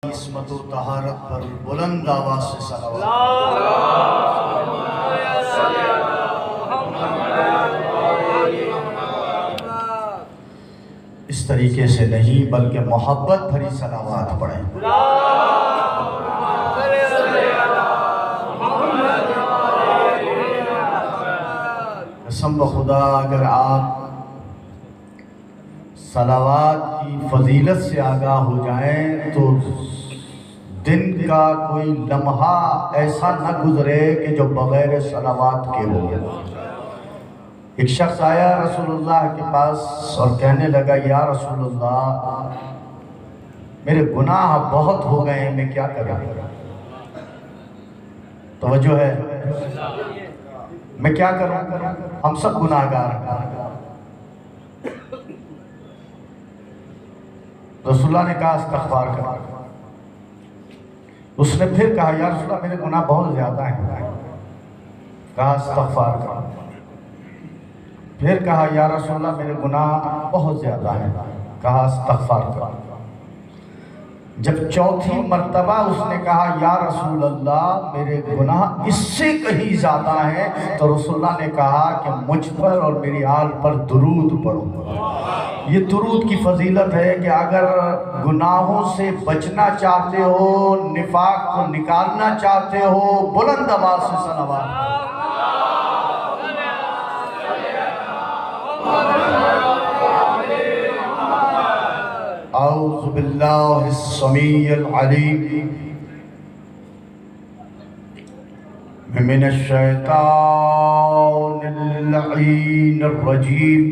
عصمت و طہارت پر بلند آواز سے صلوات۔ اس طریقے سے نہیں بلکہ محبت بھری صلوات پڑھیں۔ قسم بخدا اگر آپ صلوات کی فضیلت سے آگاہ ہو جائیں تو دن کا کوئی لمحہ ایسا نہ گزرے کہ جو بغیر صلوات کے ہو۔ ایک شخص آیا رسول اللہ کے پاس اور کہنے لگا یا رسول اللہ میرے گناہ بہت ہو گئے ہیں، میں کیا کروں؟ توجہ ہے، میں کیا کروں؟ ہم سب گناہگار ہیں۔ رسول اللہ نے کہا استغفار کر۔ اس نے پھر کہا یا رسول اللہ میرے گناہ بہت زیادہ ہیں، کہا استغفار کر۔ پھر کہا یا رسول اللہ میرے گناہ بہت زیادہ ہیں، کہا استغفار کر۔ جب چوتھی مرتبہ اس نے کہا یا رسول اللہ میرے گناہ اس سے کہیں زیادہ ہیں، تو رسول اللہ نے کہا کہ مجھ پر اور میری آل پر درود پڑھو۔ یہ درود کی فضیلت ہے کہ اگر گناہوں سے بچنا چاہتے ہو، نفاق کو نکالنا چاہتے ہو، بلند آواز سے صلوات۔ اعوذ باللہ السمیع العلیم من الشیطان اللعین الرجیم،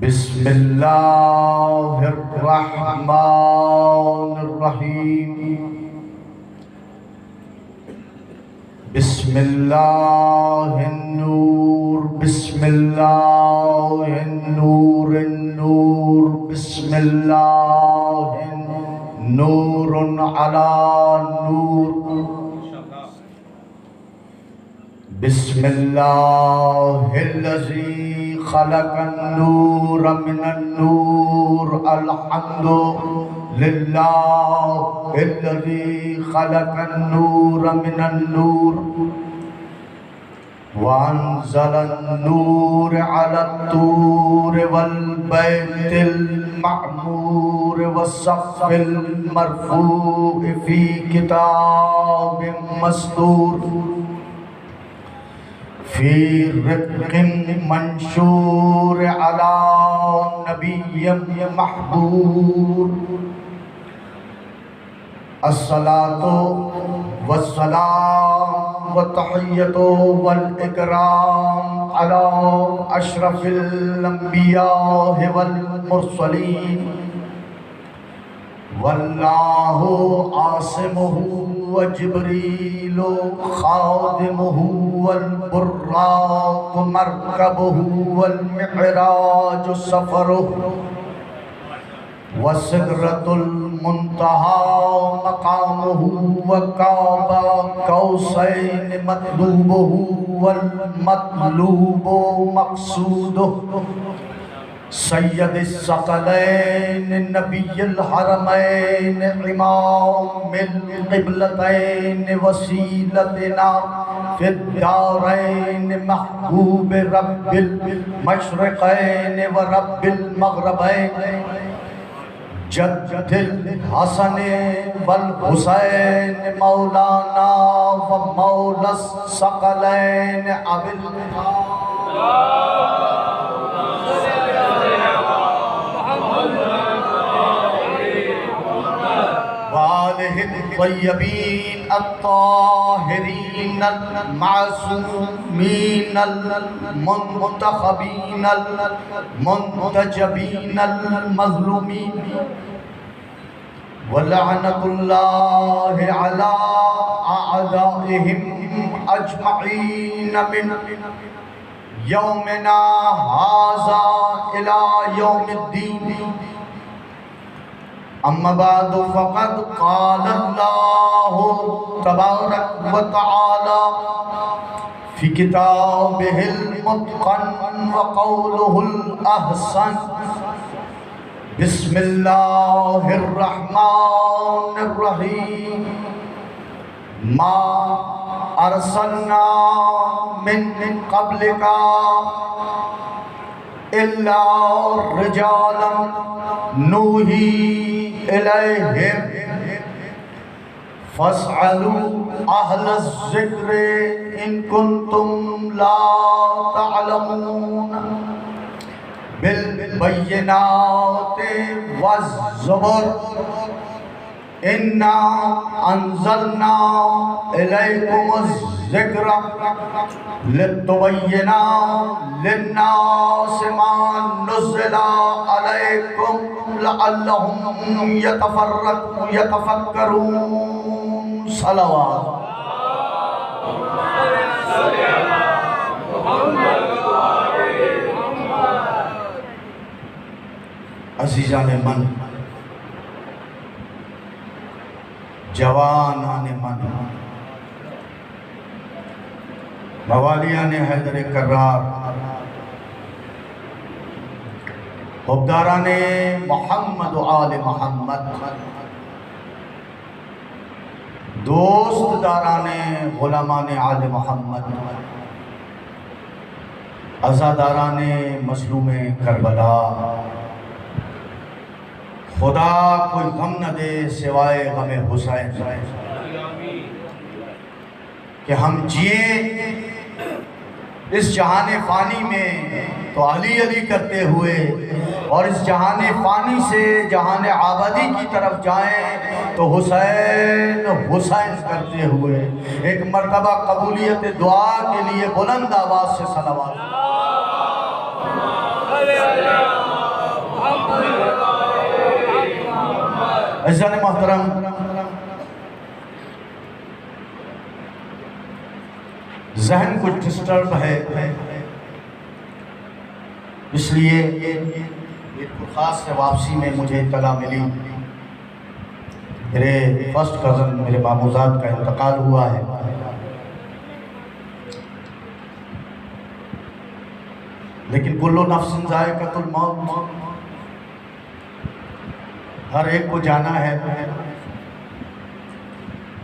بسم اللہ الرحمن الرحیم، بسم اللہ النور، بسم اللہ النور النور، بسم اللہ نور علی نور، بسم اللہ الذی خلق النور من النور، الحمد للہ الذی خلق النور من النور، وانزل النور على الطور والبيت المعمور والسقف المرفوع في كتاب مسطور، في رق منشور على نبي محبور، الصلاة والسلام والتحية والإكرام على أشرف الأنبياء والمرسلين، والله عاصمه وجبريل خادمه، والبراق مركبه، والمعراج سفره، وسدرة المنتهى مقامه، وقاب قوسين مطلوبه، والمطلوب مقصوده، سید الثقلین نبی الحرمین امام القبلتین وسیلتنا فی الدارین محبوب رب المشرقین ورب المغربین، جد الحسن والحسین مولانا و مولا الثقلین ابی وآلہ الطیبین الطاہرین المعصومین المنتخبین المنتجبین المظلومین، ولعنۃ اللہ علی اعدائہم اجمعین من یومنا ھذا الی یوم الدین، اما بعد فقد قال اللہ تبارک و تعالی فی کتابہ المتقن وقولہ الأحسن، بسم اللہ الرحمن الرحیم ما ارسلنا من قبلک الا رجالا نوحی الیہم فاسألوا اہل الذکر ان کنتم لا تعلمون بالبینات والزبر انا انزلنا الیکم الذکر لتبین للناس ما نزل علیکم لعلہم یتفکرون صلوات عزیزان من، جوانان من، موالیان حیدر کرار، حبداران محمد و آل محمد، دوست داران غلامان آل محمد، عزاداران مظلوم کربلا، خدا کوئی غم نہ دے سوائے غم حسین، کہ ہم جئیں اس جہان فانی میں تو علی علی کرتے ہوئے، اور اس جہان فانی سے جہان آبادی کی طرف جائیں تو حسین حسین کرتے ہوئے۔ ایک مرتبہ قبولیت دعا کے لیے بلند آواز سے صلوات۔ عزیزان محترم، ذہن کچھ ڈسٹرب ہے، اس لیے ایک خاص سے واپسی میں مجھے اطلاع ملی، میرے فرسٹ کزن میرے ماموزاد کا انتقال ہوا ہے۔ لیکن کل نفس ذائقۃ الموت، ہر ایک کو جانا ہے،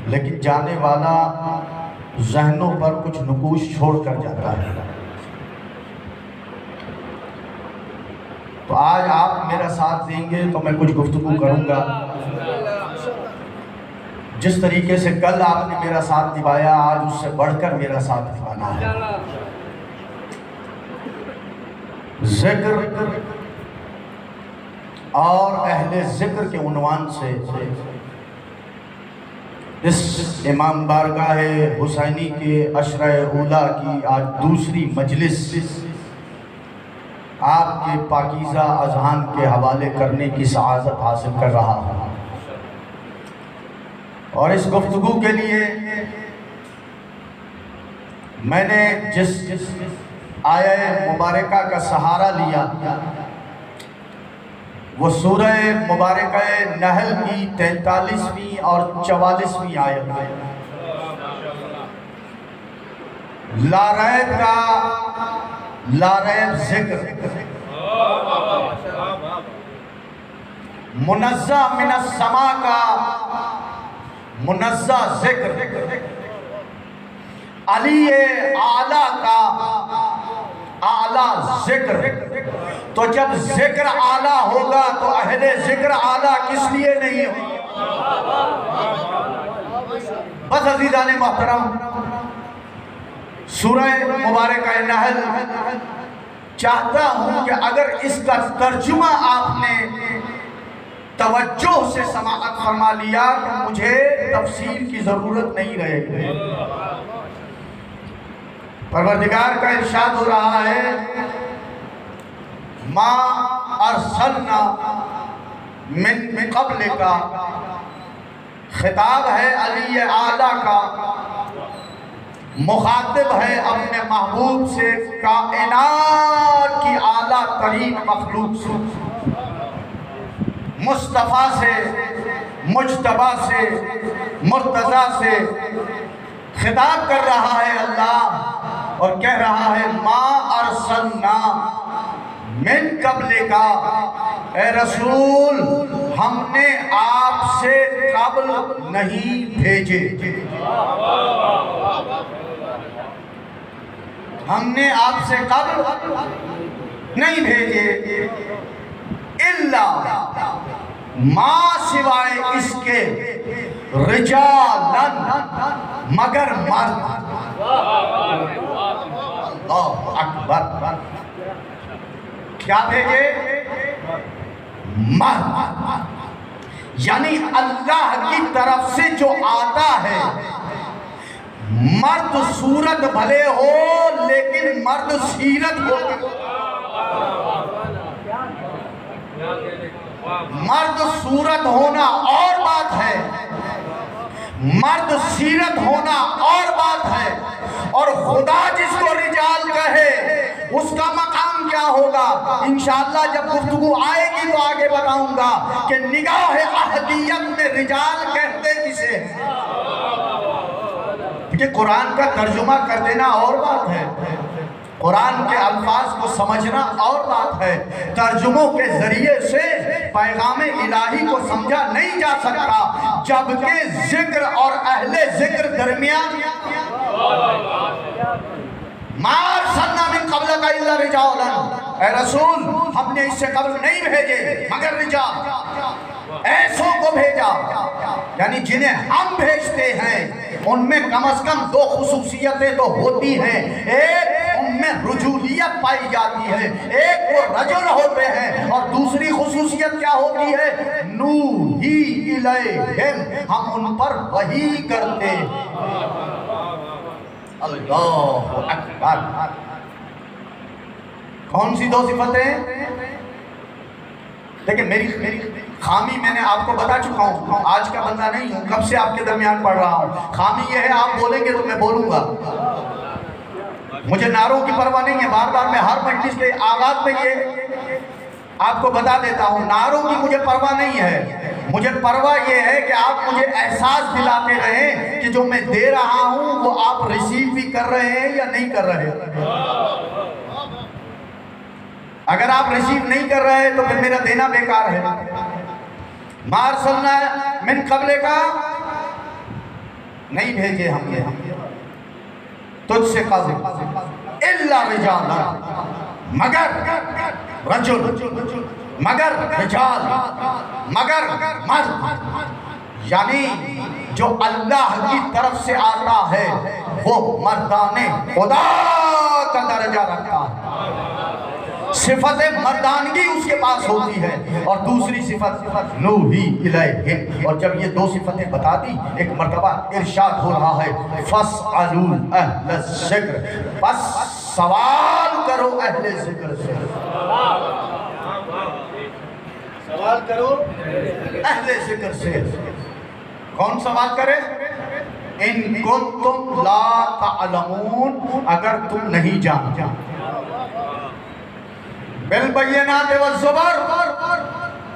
لیکن جانے والا ذہنوں پر کچھ نقوش چھوڑ کر جاتا ہے۔ تو آج آپ میرا ساتھ دیں گے تو میں کچھ گفتگو کروں گا، جس طریقے سے کل آپ نے میرا ساتھ نبھایا، آج اس سے بڑھ کر میرا ساتھ نبھانا ہے۔ ذکر اور اہل ذکر کے عنوان سے اس امام بارگاہ حسینی کے عشرہ اولیٰ کی آج دوسری مجلس آپ کے پاکیزہ اذہان کے حوالے کرنے کی سعادت حاصل کر رہا ہوں، اور اس گفتگو کے لیے میں نے جس آیہ مبارکہ کا سہارا لیا وہ سورہ مبارکہ نحل کی 43ویں اور 44ویں آیت ہے۔ لا ریب کا لا ریب ذکر، منزہ من السماء کا منزہ ذکر، علی اعلیٰ کا اعلیٰ ذکر۔ تو جب ذکر اعلیٰ ہوگا تو اہل ذکر اعلیٰ کس لیے نہیں ہو؟ بس عزیزان محترم، سورہ مبارکہ نحل چاہتا ہوں کہ اگر اس کا ترجمہ آپ نے توجہ سے سماعت فرما لیا تو مجھے تفسیر کی ضرورت نہیں رہے گی۔ پروردگار کا ارشاد ہو رہا ہے، ما ارسلنا من قبل کا، خطاب ہے علی اعلیٰ کا، مخاطب ہے اپنے محبوب سے، کائنات کی اعلیٰ ترین مخلوق سے، مصطفیٰ سے، مجتبیٰ سے، مرتضیٰ سے خطاب کر رہا ہے اللہ، اور کہہ رہا ہے ما ارسلنا من قبل کا، اے رسول ہم نے آپ سے قبل نہیں بھیجے، ہم نے آپ سے قبل نہیں بھیجے، الا ما سوائے اس کے رجالن مگر مرد۔ اللہ اکبر، کیا بھیجے؟ مرد، یعنی اللہ کی طرف سے جو آتا ہے مرد صورت بھلے ہو لیکن مرد سیرت ہو، مرد صورت ہونا اور بات ہے، مرد سیرت ہونا اور بات ہے، اور خدا جس کو رجال کہے اس کا مقام کیا ہوگا انشاءاللہ جب گفتگو آئے گی تو آگے بتاؤں گا کہ نگاہ احدیت میں رجال کہتے کسے ہیں، کہ قرآن کا ترجمہ کر دینا اور بات ہے، قرآن کے الفاظ کو سمجھنا اور بات ہے، ترجموں کے ذریعے سے پیغام الہی کو سمجھا نہیں جا سکتا جبکہ ذکر اور اہل ذکر درمیان ما ارسلنا من قبلک الا رجالا، اے رسول ہم نے اس سے قبل نہیں بھیجے مگر رجال، ایسوں کو بھیجا، یعنی جنہیں ہم بھیجتے ہیں ان میں کم از کم دو خصوصیتیں تو ہوتی ہیں، ایک ان میں رجولیت پائی جاتی ہے، ایک وہ رجل ہوتے ہیں، اور دوسری خصوصیت کیا ہوتی ہے؟ نوحی الیہم، ہم ان پر وحی کرتے ہیں۔ اللہ اکبر، کون سی دو صفتیں؟ دیکھیں میری خامی میں نے آپ کو بتا چکا ہوں، آج کا بندہ نہیں ہوں، کب سے آپ کے درمیان پڑھ رہا ہوں، خامی یہ ہے آپ بولیں گے تو میں بولوں گا، مجھے نعروں کی پرواہ نہیں ہے، بار بار میں ہر مجلس کے آغاز میں یہ آپ کو بتا دیتا ہوں، نعروں کی مجھے پرواہ نہیں ہے، مجھے پرواہ یہ ہے کہ آپ مجھے احساس دلاتے رہیں کہ جو میں دے رہا ہوں وہ آپ ریسیو بھی کر رہے ہیں یا نہیں کر رہے ہیں۔ اگر آپ ریسیو نہیں کر رہے تو پھر میرا دینا بیکار ہے۔ ما ارسلنا من قبل کا نہیں بھیجے ہم نے تجھ سے قبل الا رجالا، مگر رجل، مگر رجال، مگر مرد، یعنی جو اللہ کی طرف سے آتا ہے وہ مردان خدا کا درجہ رکھتا ہے، صفت مردانگی اس کے پاس ہوتی ہے، اور دوسری صفت نوحی الیہم، اور جب یہ دو صفتیں بتا دی ایک مرتبہ ارشاد ہو رہا ہے فاسألوا اہل الذکر، بس سوال کرو اہل ذکر سے، سوال کرو اہل ذکر سے۔ کون سوال کرے؟ ان کنتم لا تعلمون، اگر تم نہیں جانتے، بالبینات والزبر،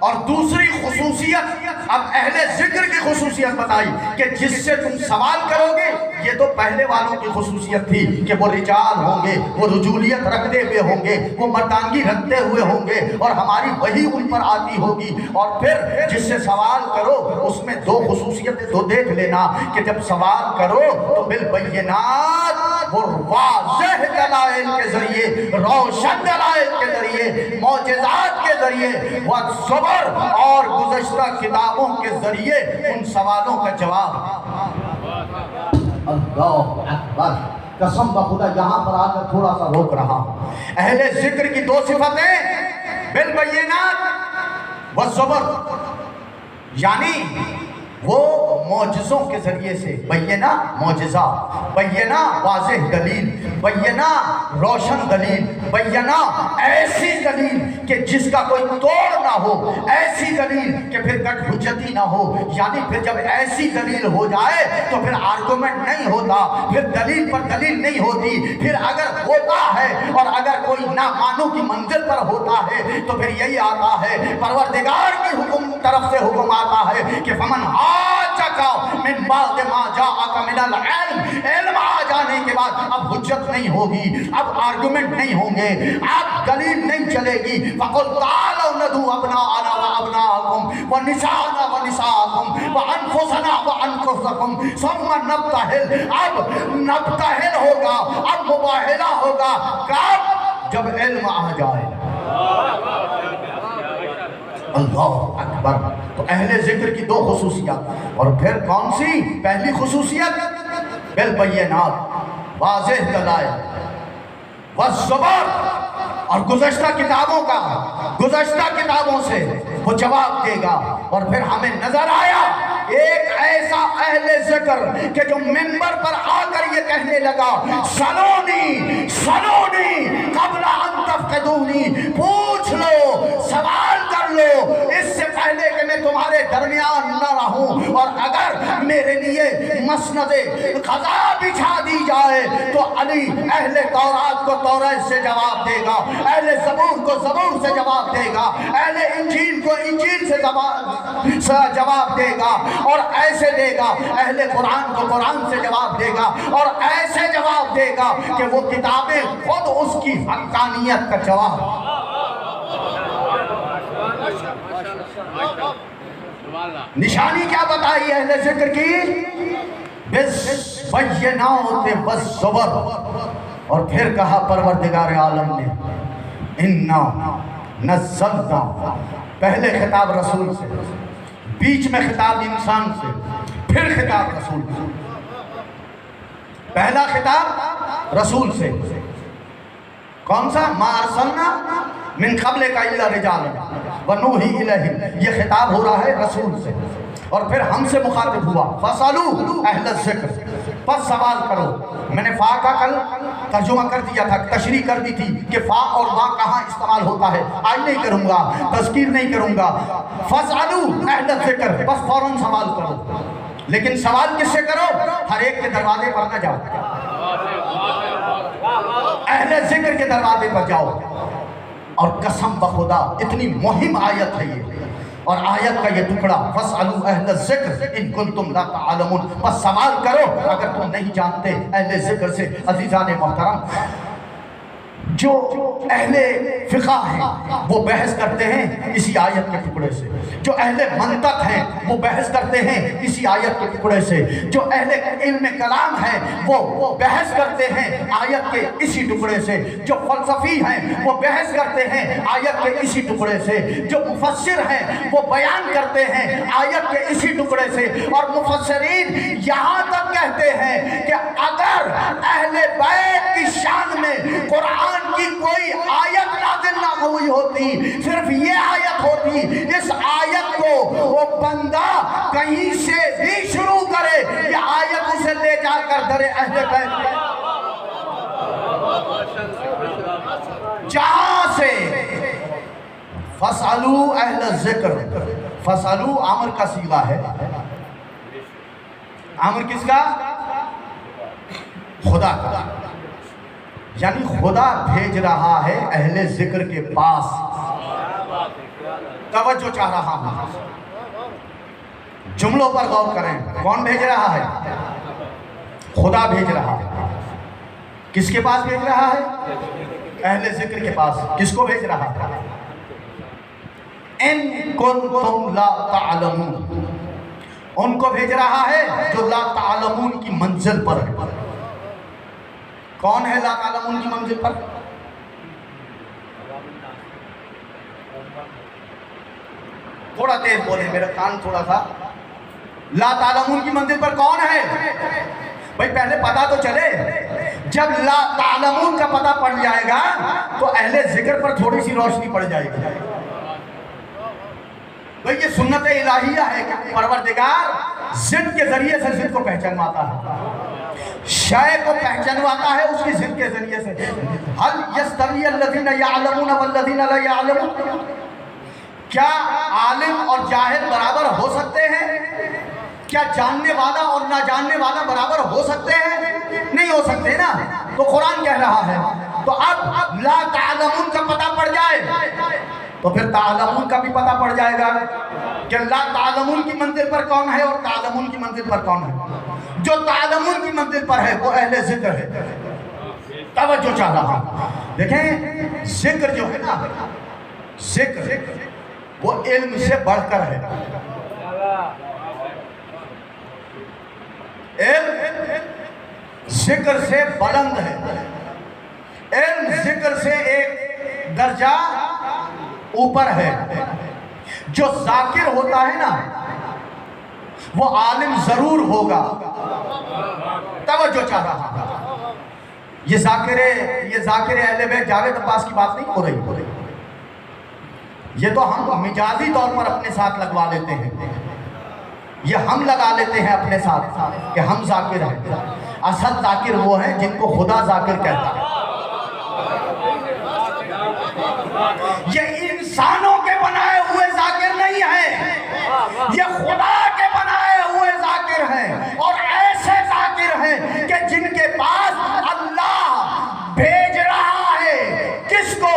اور دوسری خصوصیت اب اہل ذکر کی خصوصیت بتائی کہ جس سے تم سوال کرو گے، یہ تو پہلے والوں کی خصوصیت تھی کہ وہ رجال ہوں گے، وہ رجولیت رکھتے ہوئے ہوں گے، وہ مردانگی رکھتے ہوئے ہوں گے، اور ہماری وحی ان پر آتی ہوگی، اور پھر جس سے سوال کرو اس میں دو خصوصیتیں تو دیکھ لینا کہ جب سوال کرو تو بالبینات، وہ واضح دلائل کے ذریعے، روشن دلائل کے ذریعے، معجزات کے ذریعے، والصبر اور گزشتہ کتابوں کے ذریعے ان سوالوں کا جواب۔ اللہ اکبر، قسم بخدا یہاں پر آ کر تھوڑا سا روک رہا ہوں۔ اہل ذکر کی دو صفتیں بالبینات والصبر، یعنی وہ معجزوں کے ذریعے سے، بینہ معجزہ، بینہ واضح دلیل، بینہ روشن دلیل، بینہ ایسی دلیل کہ جس کا کوئی توڑ نہ ہو، ایسی دلیل کہ پھر کٹ حجتی نہ ہو، یعنی پھر جب ایسی دلیل ہو جائے تو پھر آرگومنٹ نہیں ہوتا، پھر دلیل پر دلیل نہیں ہوتی، پھر اگر ہوتا ہے اور اگر کوئی نہ مانو کی منزل پر ہوتا ہے تو پھر یہی آتا ہے، پروردگار کی حکم طرف سے حکم آتا ہے کہ فمن حاجک کا من بعد ما جاءک من العلم، علم آ جانے کے بعد اب حجت نہیں ہوگی، اب آرگومنٹ نہیں ہوں گے، اب دلیل نہیں چلے گی۔ فقل تعالوا ندعو ابناءنا وابناءکم ونساءنا ونساءکم وانفسنا وانفسکم ثم نبتہل۔ اب نبتہل ہوگا، اب مباہلہ ہوگا، کب؟ جب علم آ جائے۔ اللہ اکبر۔ تو اہل ذکر کی دو خصوصیات، اور پھر کون سی؟ پہلی خصوصیت بالبینات، واضح دلائل والزبر، اور گزشتہ کتابوں کا، گزشتہ کتابوں سے وہ جواب دے گا۔ اور پھر ہمیں نظر آیا ایک ایسا اہل ذکر کہ جو منبر پر آ کر یہ کہنے لگا سلونی سلونی قبل ان تفقدونی، پوچھ لو، سوال کر لو اس سے پہلے کہ میں تمہارے درمیان نہ رہوں، اور اگر میرے لیے مسند قضا بچھا دی جائے تو علی اہل تورات کو تورات سے جواب دے گا، اہل زبور کو زبور سے جواب دے گا، اہل انجیل کو انجیل سے جواب دے گا، اور ایسے دے گا، اہل قرآن کو قرآن سے جواب دے گا، اور ایسے جواب دے گا کہ وہ کتابیں خود اس کی حقانیت کا جواب۔ نشانی کیا بتائی اہل ذکر کی؟ بالبینات والزبر۔ اور پھر کہا پروردگار عالم نے انا نزلنا، پہلے خطاب رسول سے، بیچ میں خطاب انسان سے، پھر خطاب رسول سے۔ پہلا خطاب رسول سے، کون سا؟ ما ارسلنا من قبلک الا رجالا ونوحی الیہم، یہ خطاب ہو رہا ہے رسول سے۔ اور پھر ہم سے مخاطب ہوا فَاسْأَلُوا اہل الذکر، پس سوال کرو۔ میں نے فا کا کل ترجمہ کر دیا تھا، تشریح کر دی تھی کہ فا اور ما کہاں استعمال ہوتا ہے، آج نہیں کروں گا، تذکیر نہیں کروں گا۔ فَاسْأَلُوا اہل الذکر، بس فوراً سوال کرو، لیکن سوال کس سے کرو؟ ہر ایک کے دروازے پر نہ جاؤ، اہل ذکر کے دروازے پر جاؤ۔ اور قسم بخدا اتنی مہم آیت ہے یہ، اور آیت کا یہ ٹکڑا فَاسْأَلُوا اہل الذکر ان کنتم لا تعلمون، بس سوال کرو اگر تم نہیں جانتے اہل ذکر سے۔ عزیزان محترم، جو اہل فقہ ہیں وہ بحث کرتے ہیں اسی آیت کے ٹکڑے سے، جو اہل منطق ہیں وہ بحث کرتے ہیں اسی آیت کے ٹکڑے سے، جو اہل علم کلام ہیں وہ بحث کرتے ہیں آیت کے اسی ٹکڑے سے، جو فلسفی ہیں وہ بحث کرتے ہیں آیت کے اسی ٹکڑے سے، جو مفسر ہیں وہ بیان کرتے ہیں آیت کے اسی ٹکڑے سے۔ اور مفسرین یہاں تک کہتے ہیں کہ اگر اہل بیت کی شان میں قرآن کی کوئی آیت نازل نہ ہوئی ہوتی، صرف یہ آیت ہوتی، اس آیت کو وہ بندہ کہیں سے بھی شروع کرے، یہ آیت اسے لے جا کر در اہل بیت جہاں سے۔ فَاسْأَلُوا اہل الذکر، فَاسْأَلُوا عامر کا صیغہ ہے، عامر کس کا؟ خدا کا، یعنی خدا بھیج رہا ہے اہل ذکر کے پاس۔ توجہ چاہ رہا ہوں، جملوں پر غور کریں، کون بھیج رہا ہے؟ خدا بھیج رہا ہے۔ کس کے پاس بھیج رہا ہے؟ اہل ذکر کے پاس۔ کس کو بھیج رہا ہے؟ ان کنتم لا تعلمون، ان کو بھیج رہا ہے جو لا تعلمون کی منزل پر ہے۔ کون ہے لا تعلمون کی منزل پر؟ تھوڑا تیز بولے، میرا کان تھوڑا سا۔ لا تعلمون کی منزل پر کون ہے؟ بھئی پہلے پتہ تو چلے، جب لا تعلمون کا پتہ پڑ جائے گا تو اہل ذکر پر تھوڑی سی روشنی پڑ جائے گی۔ بھئی یہ سنت الہیہ ہے کہ پروردگار ضد کے ذریعے سے ضد کو پہچانواتا ہے، شے کو پہچانواتا ہے اس کی ضد کے ذریعے سے۔ هل يستوي الذين يعلمون والذين لا يعلمون، کیا عالم اور جاہل برابر ہو سکتے ہیں؟ کیا جاننے والا اور نہ جاننے والا برابر ہو سکتے ہیں؟ نہیں ہو سکتے نا۔ تو قرآن کہہ رہا ہے تو اب لا تعلمون کا پتہ پڑ جائے تو پھر تعلمون کا بھی پتہ پڑ جائے گا۔ کہ لا تعلمون کی منزل پر کون ہے اور تعلمون کی منزل پر کون ہے؟ جو تعلمون کی منزل پر ہے وہ اہل ذکر ہے. توجہ چاہ رہا ہوں. دیکھیں ذکر جو ہے نا، ذکر وہ علم سے بڑھ کر ہے. علم ذکر سے بلند ہے. علم ذکر سے ایک درجہ اوپر ہے. جو ذاکر ہوتا ہے نا وہ عالم ضرور ہوگا. توجہ چاہ رہا ہوں. یہ ذاکر اہل بیت جاوید عباس کی بات نہیں ہو رہی. یہ تو ہم مجازی طور پر اپنے ساتھ لگوا لیتے ہیں. یہ ہم لگا لیتے ہیں اپنے ساتھ کہ ہم ذاکر ہیں. اصل ذاکر وہ ہیں جن کو خدا ذاکر کہتا ہے. یہ انسانوں کے بنائے ہوئے ذاکر نہیں ہیں، یہ خدا کے بنائے ہوئے ذاکر ہیں. اور ایسے ذاکر ہیں کہ جن کے پاس اللہ بھیج رہا ہے کس کو؟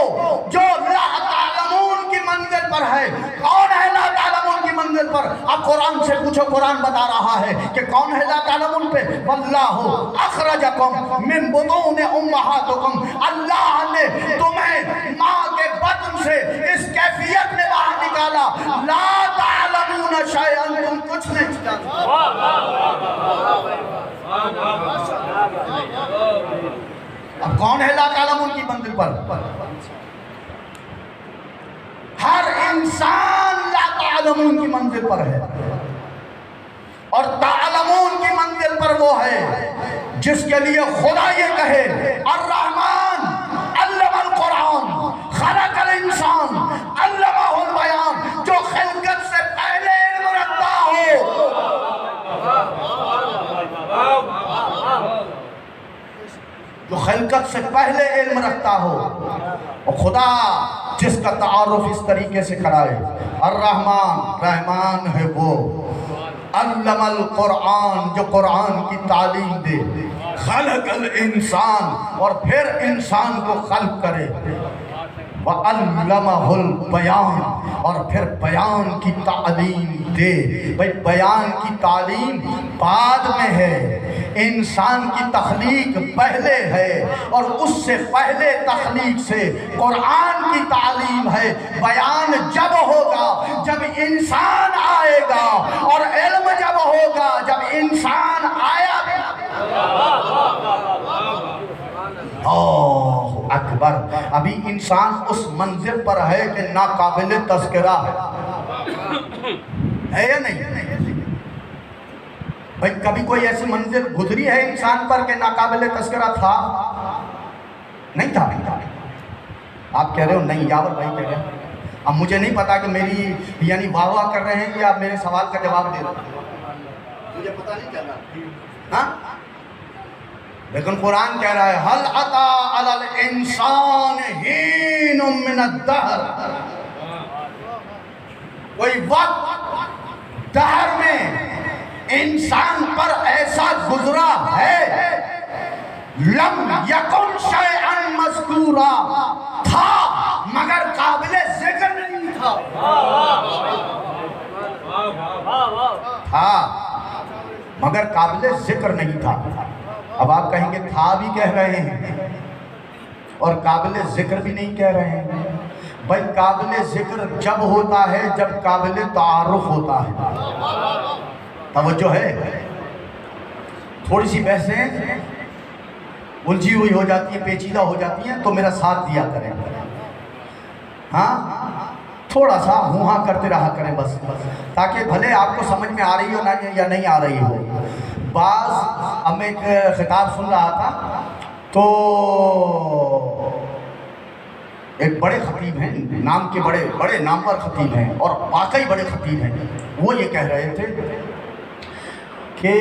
جو لا تعلمون کی منزل پر ہے. کون ہے لا تعلمون کی منزل پر؟ اب قرآن سے پوچھو، قرآن بتا رہا ہے کہ کون ہے لا تعلمون پہ. واللہ اخرجکم من بطون امہاتکم، اللہ نے تمہیں ماں کے بطن سے اس کیفیت میں باہر نکالا. لا تعلمون شیئا، تم کچھ نہیں جانتے. اب کون ہے لا تعلمون کی منزل پر؟ ہر انسان لا تعلمون کی منزل پر ہے. اور تعلمون کی منزل پر وہ ہے جس کے لیے خدا یہ کہے الرحمن علم القرآن خلق الانسان علمہ البیان. جو خلقت سے پہلے علم رکھتا ہو، جو خلقت سے پہلے علم رکھتا ہو، اور خدا جس کا تعارف اس طریقے سے کرائے الرحمن، رحمان ہے وہ. علم القرآن، جو قرآن کی تعلیم دے. خلق الانسان، اور پھر انسان کو خلق کرے. وَعَلَّمَهُ الْبَيَانِ، اور پھر بیان کی تعلیم دے. بھئی بیان کی تعلیم بعد میں ہے، انسان کی تخلیق پہلے ہے، اور اس سے پہلے تخلیق سے قرآن کی تعلیم ہے. بیان جب ہوگا جب انسان آئے گا، اور علم جب ہوگا جب انسان آیا بھی. اوہ اکبر. ابھی انسان اس منزل پر ہے کہ ناقابل تذکرہ ہے یا نہیں؟ بھئی کبھی کوئی ایسی منزل گزری ہے انسان پر کہ ناقابل تذکرہ تھا؟ نہیں تھا. آپ کہہ رہے ہو نہیں، یاور بھائی کہہ رہے ہیں. اب مجھے نہیں پتا کہ میری یعنی واہ واہ کر رہے ہیں یا میرے سوال کا جواب دے رہے ہیں، مجھے پتا نہیں چل رہا. ہاں لیکن قرآن کہہ رہا ہے حل عطا علی الانسان حین من الدہر. کوئی وقت دہر میں انسان پر ایسا گزرا ہے لم یکن شیئا مذکورا، تھا مگر قابل ذکر نہیں تھا. تھا مگر قابل ذکر نہیں تھا. اب آپ کہیں گے تھا بھی کہہ رہے ہیں اور قابل ذکر بھی نہیں کہہ رہے ہیں. بھائی قابل ذکر جب ہوتا ہے جب قابل تعارف ہوتا ہے. توجہ ہے. تھوڑی سی بحثیں الجھی ہوئی ہو جاتی ہیں، پیچیدہ ہو جاتی ہیں، تو میرا ساتھ دیا کریں. ہاں تھوڑا سا ہوں ہاں کرتے رہا کریں بس، تاکہ بھلے آپ کو سمجھ میں آ رہی ہو یا نہیں آ رہی ہو. بعض ہم ایک خطاب سن رہا تھا تو ایک بڑے خطیب ہیں، نام کے بڑے نامور خطیب ہیں اور واقعی بڑے خطیب ہیں. وہ یہ کہہ رہے تھے کہ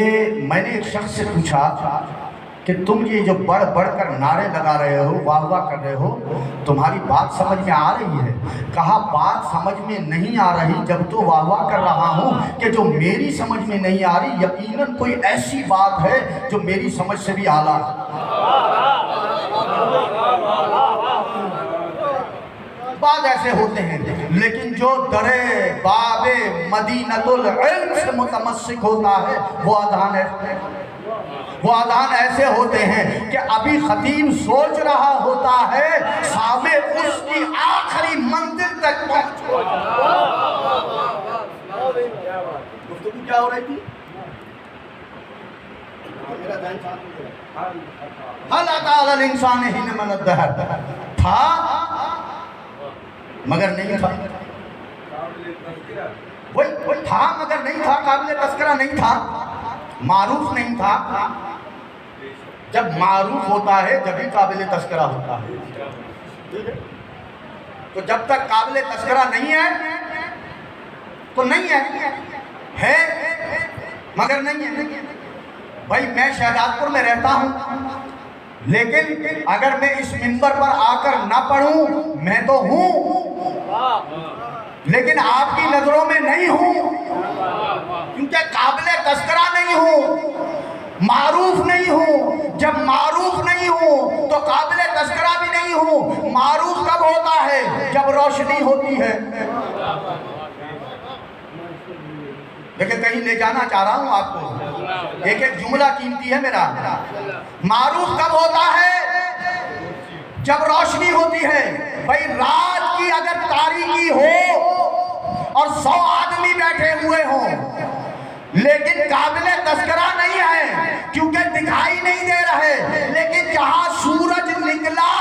میں نے ایک شخص سے پوچھا کہ تم یہ جو بڑھ بڑھ کر نعرے لگا رہے ہو، واہ واہ کر رہے ہو، تمہاری بات سمجھ میں آ رہی ہے؟ کہا بات سمجھ میں نہیں آ رہی جب تو واہ واہ کر رہا ہوں کہ جو میری سمجھ میں نہیں آ رہی یقیناً کوئی ایسی بات ہے جو میری سمجھ سے بھی اعلیٰ ہے. بعض ایسے ہوتے ہیں، لیکن جو درے باب مدینۃ العلم سے متمسک ہوتا ہے وہ اذان ایسے ہوتے ہیں کہ ابھی خطیب سوچ رہا ہوتا ہے سامع اس کی آخری منزل تک پہنچو۔ گفتگو کیا ہو رہی تھی؟ حَلَ أَتَى عَلَى الْإِنسَانِ حِينٌ مِنَ الدَّهْرِ، تھا مگر نہیں تھا، وہی تھا مگر نہیں تھا، قابل تذکرہ نہیں تھا، معروف نہیں تھا۔ جب معروف ہوتا ہے جبھی قابل تذکرہ ہوتا ہے، تو جب تک قابل تذکرہ نہیں ہے تو نہیں ہے مگر نہیں ہے۔ بھائی میں شہزاد پور میں رہتا ہوں، لیکن اگر میں اس منبر پر آ کر نہ پڑھوں میں تو ہوں، لیکن آپ کی نظروں میں نہیں ہوں، کیونکہ قابل تذکرہ نہیں ہوں، معروف نہیں ہوں۔ جب معروف نہیں ہوں تو قابل تذکرہ بھی نہیں ہوں۔ معروف کب ہوتا ہے؟ جب روشنی ہوتی ہے۔ لیکن کہیں لے جانا چاہ رہا ہوں آپ کو، ایک ایک جملہ قیمتی ہے میرا۔ معروف کب ہوتا ہے؟ جب روشنی ہوتی ہے۔ بھائی رات کی اگر تاریکی ہو اور 100 آدمی بیٹھے ہوئے ہوں لیکن قابل تذکرہ نہیں ہے کیونکہ دکھائی نہیں دے رہے، لیکن جہاں سورج نکلا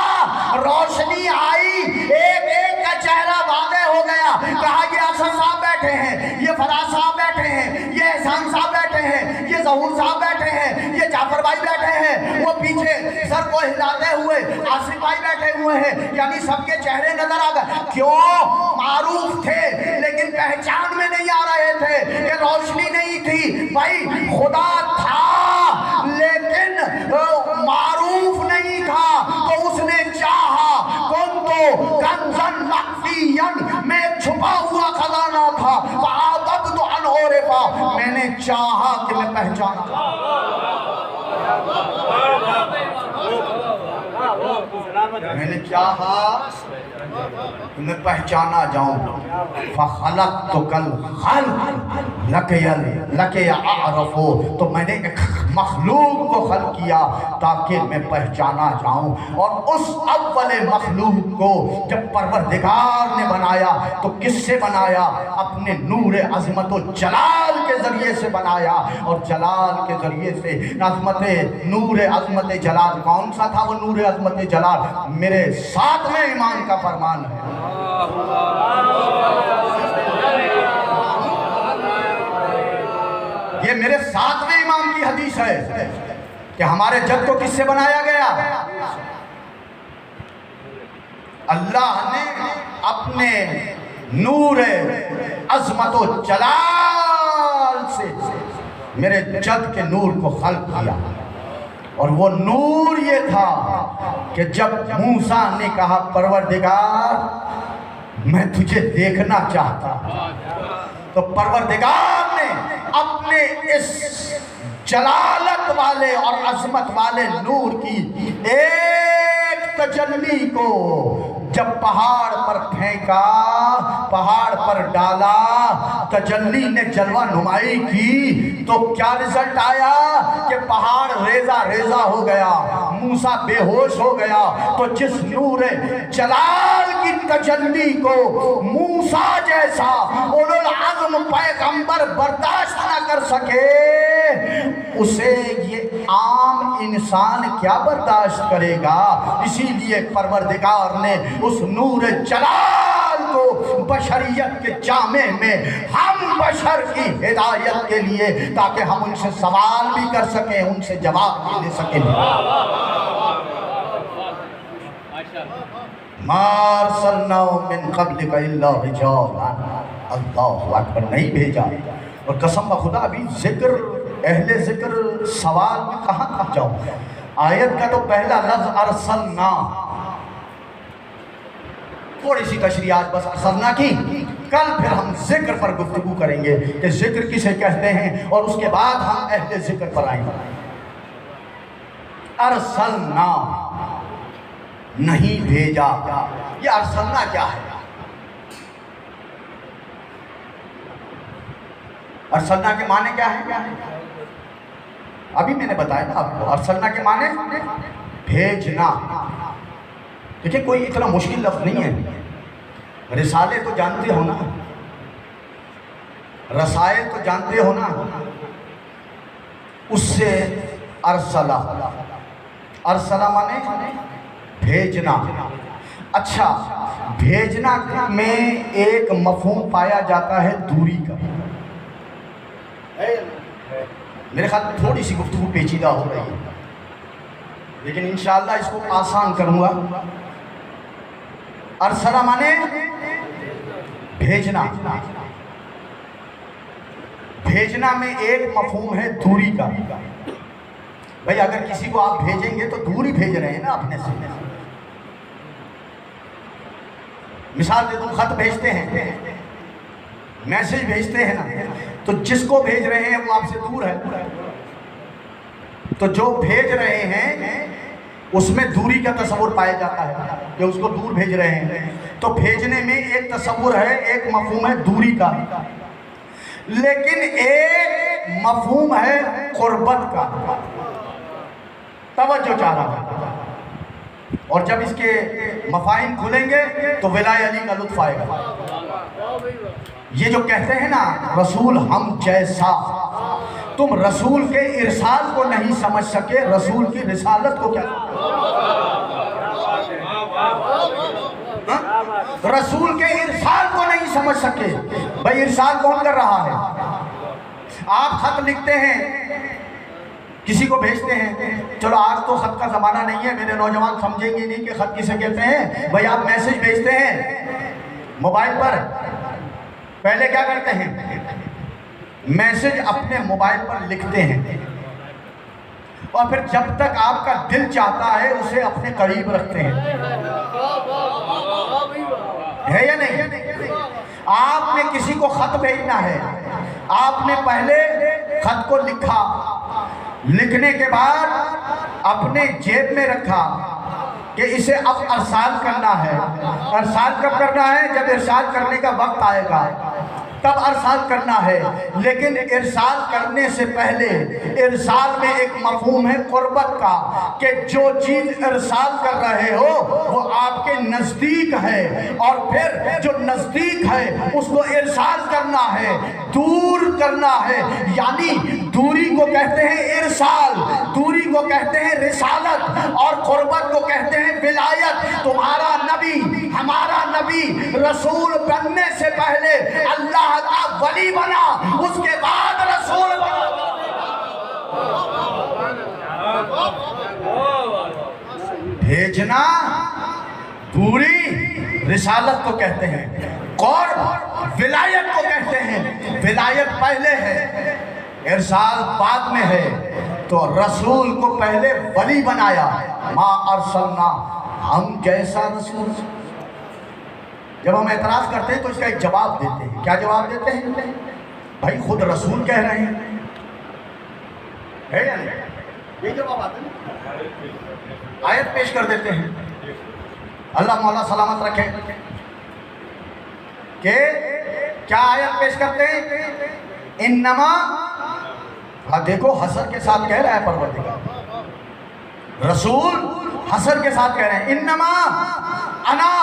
روشنی آئی، ایک ایک کا چہرہ واضح ہو گیا، کہا یہ اسد صاحب بیٹھے ہیں، یہ فراز صاحب بیٹھے ہیں، یہ احسان صاحب بیٹھے ہیں، یہ ظہور صاحب بیٹھے ہیں، یہ جعفر بھائی بیٹھے ہیں، وہ پیچھے سر کو ہلاتے ہوئے آصف بھائی بیٹھے ہوئے ہیں، یعنی سب کے چہرے نظر آ گئے۔ کیوں؟ معروف تھے لیکن پہچان میں نہیں آ رہے تھے کہ روشنی نہیں تھی۔ بھائی خدا تھا لیکن معروف نہیں تھا، تو اس نے چاہا کنتو کنزن مخفیا، میں چھپا ہوا خزانہ تھا، فعاقبت ان عرفا، میں نے چاہا کہ میں پہچانا، میں نے چاہا کہ میں پہچانا جاؤں۔ فَخَلَقْتُكَ الْخَلْقَ لَكَيَ أَعْرَفُ، تو میں نے ایک مخلوق کو خلق کیا تاکہ میں پہچانا جاؤں۔ اور اس اول مخلوق کو جب پروردگار نے بنایا تو کس سے بنایا؟ اپنے نور عظمت و جلال کے ذریعے سے بنایا، اور جلال کے ذریعے سے عظمت نور عظمت جلال کون سا تھا؟ وہ نور عظمت جلال میرے 7ویں امام کا فرمان ہے۔ یہ میرے 7ویں امام کی حدیث ہے کہ ہمارے جد کو کس سے بنایا گیا؟ اللہ نے اپنے نور عظمت و جلال سے میرے جد کے نور کو خلق کیا، اور وہ نور یہ تھا کہ جب موسیٰ نے کہا پروردگار میں تجھے دیکھنا چاہتا، تو پروردگار نے اپنے اس جلالت والے اور عظمت والے نور کی ایک تجلی کو جب پہاڑ پر پھینکا، پہاڑ پر ڈالا، تجلی نے جلوہ نمائی کی، تو کیا رزلٹ آیا کہ پہاڑ ریزہ ریزہ ہو گیا، موسیٰ بے ہوش ہو گیا۔ تو جس نور جلال کی تجلی کو موسیٰ جیسا اولو العظم پیغمبر برداشت نہ کر سکے، اسے یہ عام انسان کیا برداشت کرے گا؟ اسی لیے پروردگار نے اس نور جلال کو بشریت کے جامع میں ہم بشر کی ہدایت کے لیے، تاکہ ہم ان سے سوال بھی کر سکیں، ان سے جواب بھی دے سکیں۔ مَا أَرْسَلْنَا مِن قَبْلِكَ إِلَّا رِجَالًا، اللہ اکبر، نہیں بھیجا۔ اور قسم بخدا ابھی ذکر اہل ذکر سوال میں کہاں جاؤں؟ آیت کا تو پہلا لفظ ارسلنا، تھوڑی سی تشریح آج بس ارسلنا کی، کل پھر ہم ذکر پر گفتگو کریں گے کہ ذکر کسے کہتے ہیں، اور اس کے بعد ہم اہل ذکر پر آئیں گے۔ ارسلنا نہیں بھیجا، یہ ارسلنا کیا ہے؟ ارسلنا کے معنی کیا ہے؟ ابھی میں نے بتایا نا آپ کو، ارسلنا کے معنی بھیجنا۔ دیکھیں کوئی اتنا مشکل لفظ نہیں ہے۔ رسالے تو جانتے ہو نا، رسائل تو جانتے ہو نا، اس سے ارسلہ، ارسلہ معنی بھیجنا۔ اچھا، بھیجنا میں ایک مفہوم پایا جاتا ہے دوری کا۔ میرے خیال میں تھوڑی سی گفتگو پیچیدہ ہو رہی ہے، لیکن انشاءاللہ اس کو آسان کروں گا۔ ارسلہ مانے بھیجنا، بھیجنا میں ایک مفہوم ہے دوری کا۔ بھئی اگر کسی کو آپ بھیجیں گے تو دوری بھیج رہے ہیں نا اپنے سے۔ مثال دے دوں، خط بھیجتے ہیں، میسج بھیجتے ہیں نا، تو جس کو بھیج رہے ہیں وہ آپ سے دور ہے، تو جو بھیج رہے ہیں اس میں دوری کا تصور پایا جاتا ہے کہ اس کو دور بھیج رہے ہیں۔ تو بھیجنے میں ایک تصور ہے، ایک مفہوم ہے دوری کا، لیکن ایک مفہوم ہے قربت کا۔ توجہ چاہ رہا ہے، اور جب اس کے مفاہیم کھلیں گے تو ولایت علی کا لطف آئے گا۔ یہ جو کہتے ہیں نا رسول ہم جیسا، تم رسول کے ارسال کو نہیں سمجھ سکے، رسول کی رسالت کو کیا؟ رسول کے ارسال کو نہیں سمجھ سکے۔ بھئی ارسال کون کر رہا ہے؟ آپ خط لکھتے ہیں، کسی کو بھیجتے ہیں، چلو آج تو خط کا زمانہ نہیں ہے، میرے نوجوان سمجھیں گے نہیں کہ خط کسے کہتے ہیں۔ بھئی آپ میسج بھیجتے ہیں موبائل پر، پہلے کیا کرتے ہیں؟ میسج اپنے موبائل پر لکھتے ہیں، اور پھر جب تک آپ کا دل چاہتا ہے اسے اپنے قریب رکھتے ہیں، ہے یا نہیں؟ آپ نے کسی کو خط بھیجنا ہے، آپ نے پہلے خط کو لکھا، لکھنے کے بعد اپنے جیب میں رکھا کہ اسے اب ارسال کرنا ہے۔ ارسال کب کرنا ہے؟ جب ارسال کرنے کا وقت آئے گا تب ارسال کرنا ہے۔ لیکن ارسال کرنے سے پہلے ارسال میں ایک مفہوم ہے قربت کا، کہ جو چیز ارسال کر رہے ہو وہ آپ کے نزدیک ہے، اور پھر جو نزدیک ہے اس کو ارسال کرنا ہے، دور کرنا ہے۔ یعنی دوری کو کہتے ہیں ارسال، دوری کو کہتے ہیں رسالت، اور قربت کو کہتے ہیں ولایت۔ تمہارا نبی، ہمارا نبی رسول بننے سے پہلے اللہ کا ولی بنا، اس کے بعد رسول بنا۔ بھیجنا دوری رسالت کو کہتے ہیں، قرب ولایت کو کہتے ہیں۔ ولایت پہلے ہے، ارسال بعد میں ہے۔ تو رسول کو پہلے ولی بنایا، ما ارسلنا، ہم جیسا رسول۔ جب ہم اعتراض کرتے ہیں تو اس کا ایک جواب دیتے ہیں۔ کیا جواب دیتے ہیں؟ بھائی خود رسول کہہ رہے ہیں، ہے یا نہیں؟ یہ جواب آتا ہے۔ آیت پیش کر دیتے ہیں، اللہ مولا سلامت رکھے، کہ کیا آیت پیش کرتے ہیں؟ انما، ہاں دیکھو حسر کے ساتھ کہہ رہا ہے پروردگار، رسول حسر کے ساتھ کہہ رہے ہیں، انما انا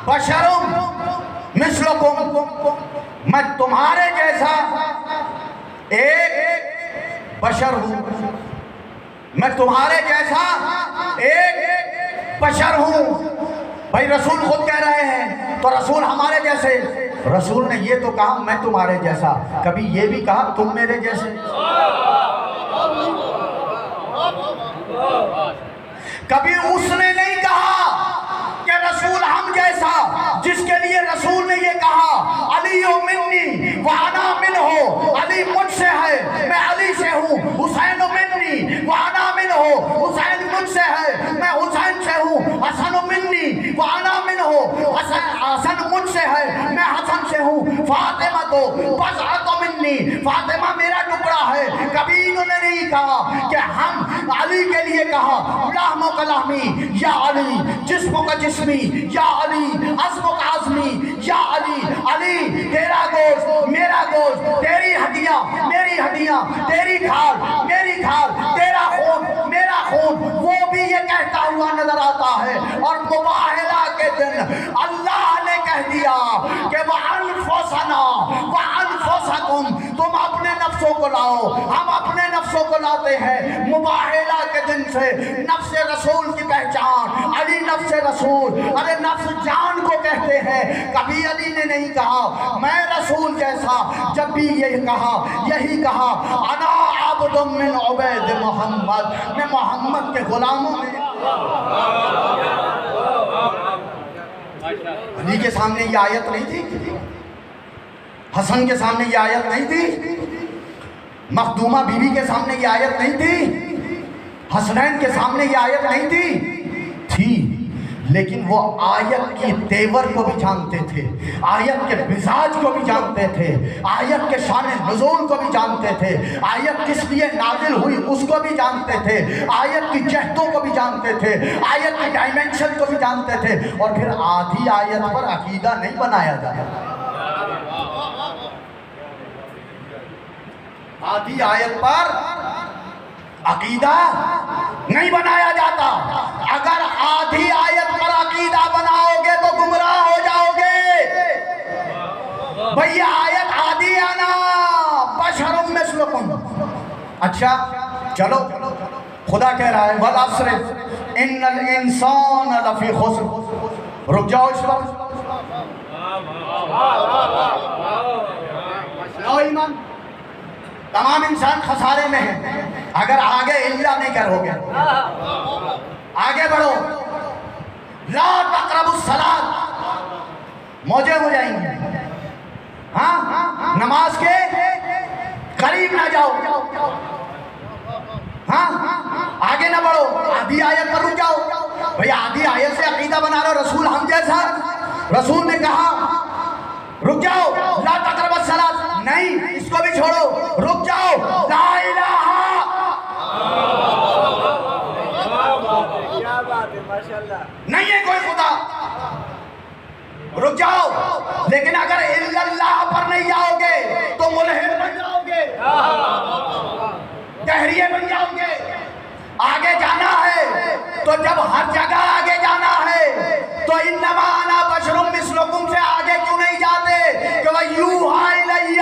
بشرم مثلکم، میں تمہارے جیسا ایک بشر ہوں، میں تمہارے جیسا ایک بشر ہوں۔ بھائی رسول خود کہہ رہے ہیں تو رسول ہمارے جیسے، رسول نے یہ تو کہا میں تمہارے جیسا، کبھی یہ بھی کہا تم میرے جیسے؟ کبھی اس نے نہیں کہا کہ رسول ہم جیسا، جس کے لیے رسول نے یہ کہا علی منی وانا منہ، علی مجھ سے ہے میں علی سے ہوں، حسین منی وانا منہ، حسین مجھ سے ہے میں حسین سے ہوں، حسن منی وانا منہ، حسن مجھ سے ہے میں حسن سے ہوں، فاطمہ تو بضعۃ منی، فاطمہ میرا ٹکڑا ہے۔ کبھی انہوں نے نہیں کہا کہ ہم علی کے لیے کہا لحم کا لحمی یا علی، جسم کا جسمی یا علی، عزم کا عزمی یا علی، علی تیرا گوشت میرا گوشت، تیری ہڈی میاں تیری کھال میری کھال، تیرا خون میرا خون، وہ بھی یہ کہتا ہوا نظر آتا ہے۔ اور مباہلہ کے دن اللہ نے کہہ دیا کہ وَأَنفُسَنَا وَأَنفُسَكُمْ، تم اپنے نفسوں کو لاؤ، ہم اپنے نفسوں کو لاتے ہیں۔ مباہلہ کے دن سے نفس رسول کی پہچان، علی نفس رسول، ارے نفس جان کو کہتے ہیں۔ کبھی علی نے نہیں کہا میں رسول جیسا، جب بھی یہی کہا انا عبد من عبید محمد، میں محمد کے غلاموں میں۔ علی کے سامنے یہ آیت نہیں تھی، حسن کے سامنے یہ آیت نہیں تھی، مخدومہ بی بی کے سامنے یہ آیت نہیں تھی، حسنین کے سامنے یہ آیت نہیں تھی، لیکن وہ آیت کی تیور کو بھی جانتے تھے، آیت کے مزاج کو بھی جانتے تھے، آیت کے شان نزول کو بھی جانتے تھے، آیت کس لیے نازل ہوئی اس کو بھی جانتے تھے، آیت کی جہتوں کو بھی جانتے تھے، آیت کی ڈائمنشن کو بھی جانتے تھے۔ اور پھر آدھی آیت پر عقیدہ نہیں بنایا جاتا، آدھی آیت پر عقیدہ نہیں بنایا جاتا۔ اگر آدھی آیت پر عقیدہ بناؤ گے تو گمراہ ہو جاؤ گے۔ بھئی آیت آدھی آنا بشر مثلکم، اچھا چلو خدا کہہ رہا ہے والعصر ان الانسان لفی خسر، رک جاؤ اس پر، لو ایمان، تمام انسان خسارے میں ہیں اگر آگے الا نہیں کرو گے۔ آگے بڑھو، لا تقربوا الصلاۃ، موجے ہو جائیں گے، ہاں نماز کے قریب نہ جاؤ، ہاں آگے نہ بڑھو، آدھی آیت پر رک جاؤ۔ بھئی آدھی آیت سے عقیدہ بنا رہا رسول ہم جیسا، رسول نے کہا رک جاؤ لا تقربوا الصلاۃ، نہیں اس کو بھی چھوڑو، رک جاؤ لا الہ، نہیں ہے کوئی خدا، رک جاؤ۔ لیکن اگر الا اللہ پر نہیں جاؤ گے تو ملحد بن جاؤ گے، دہریے بن جاؤ گے۔ آگے جانا ہے تو جب ہر جگہ آگے جانا ہے تو انما انا بشر مثلکم سے آگے کیوں نہیں جاتے کہ وَيُوحَى إِلَيَّ،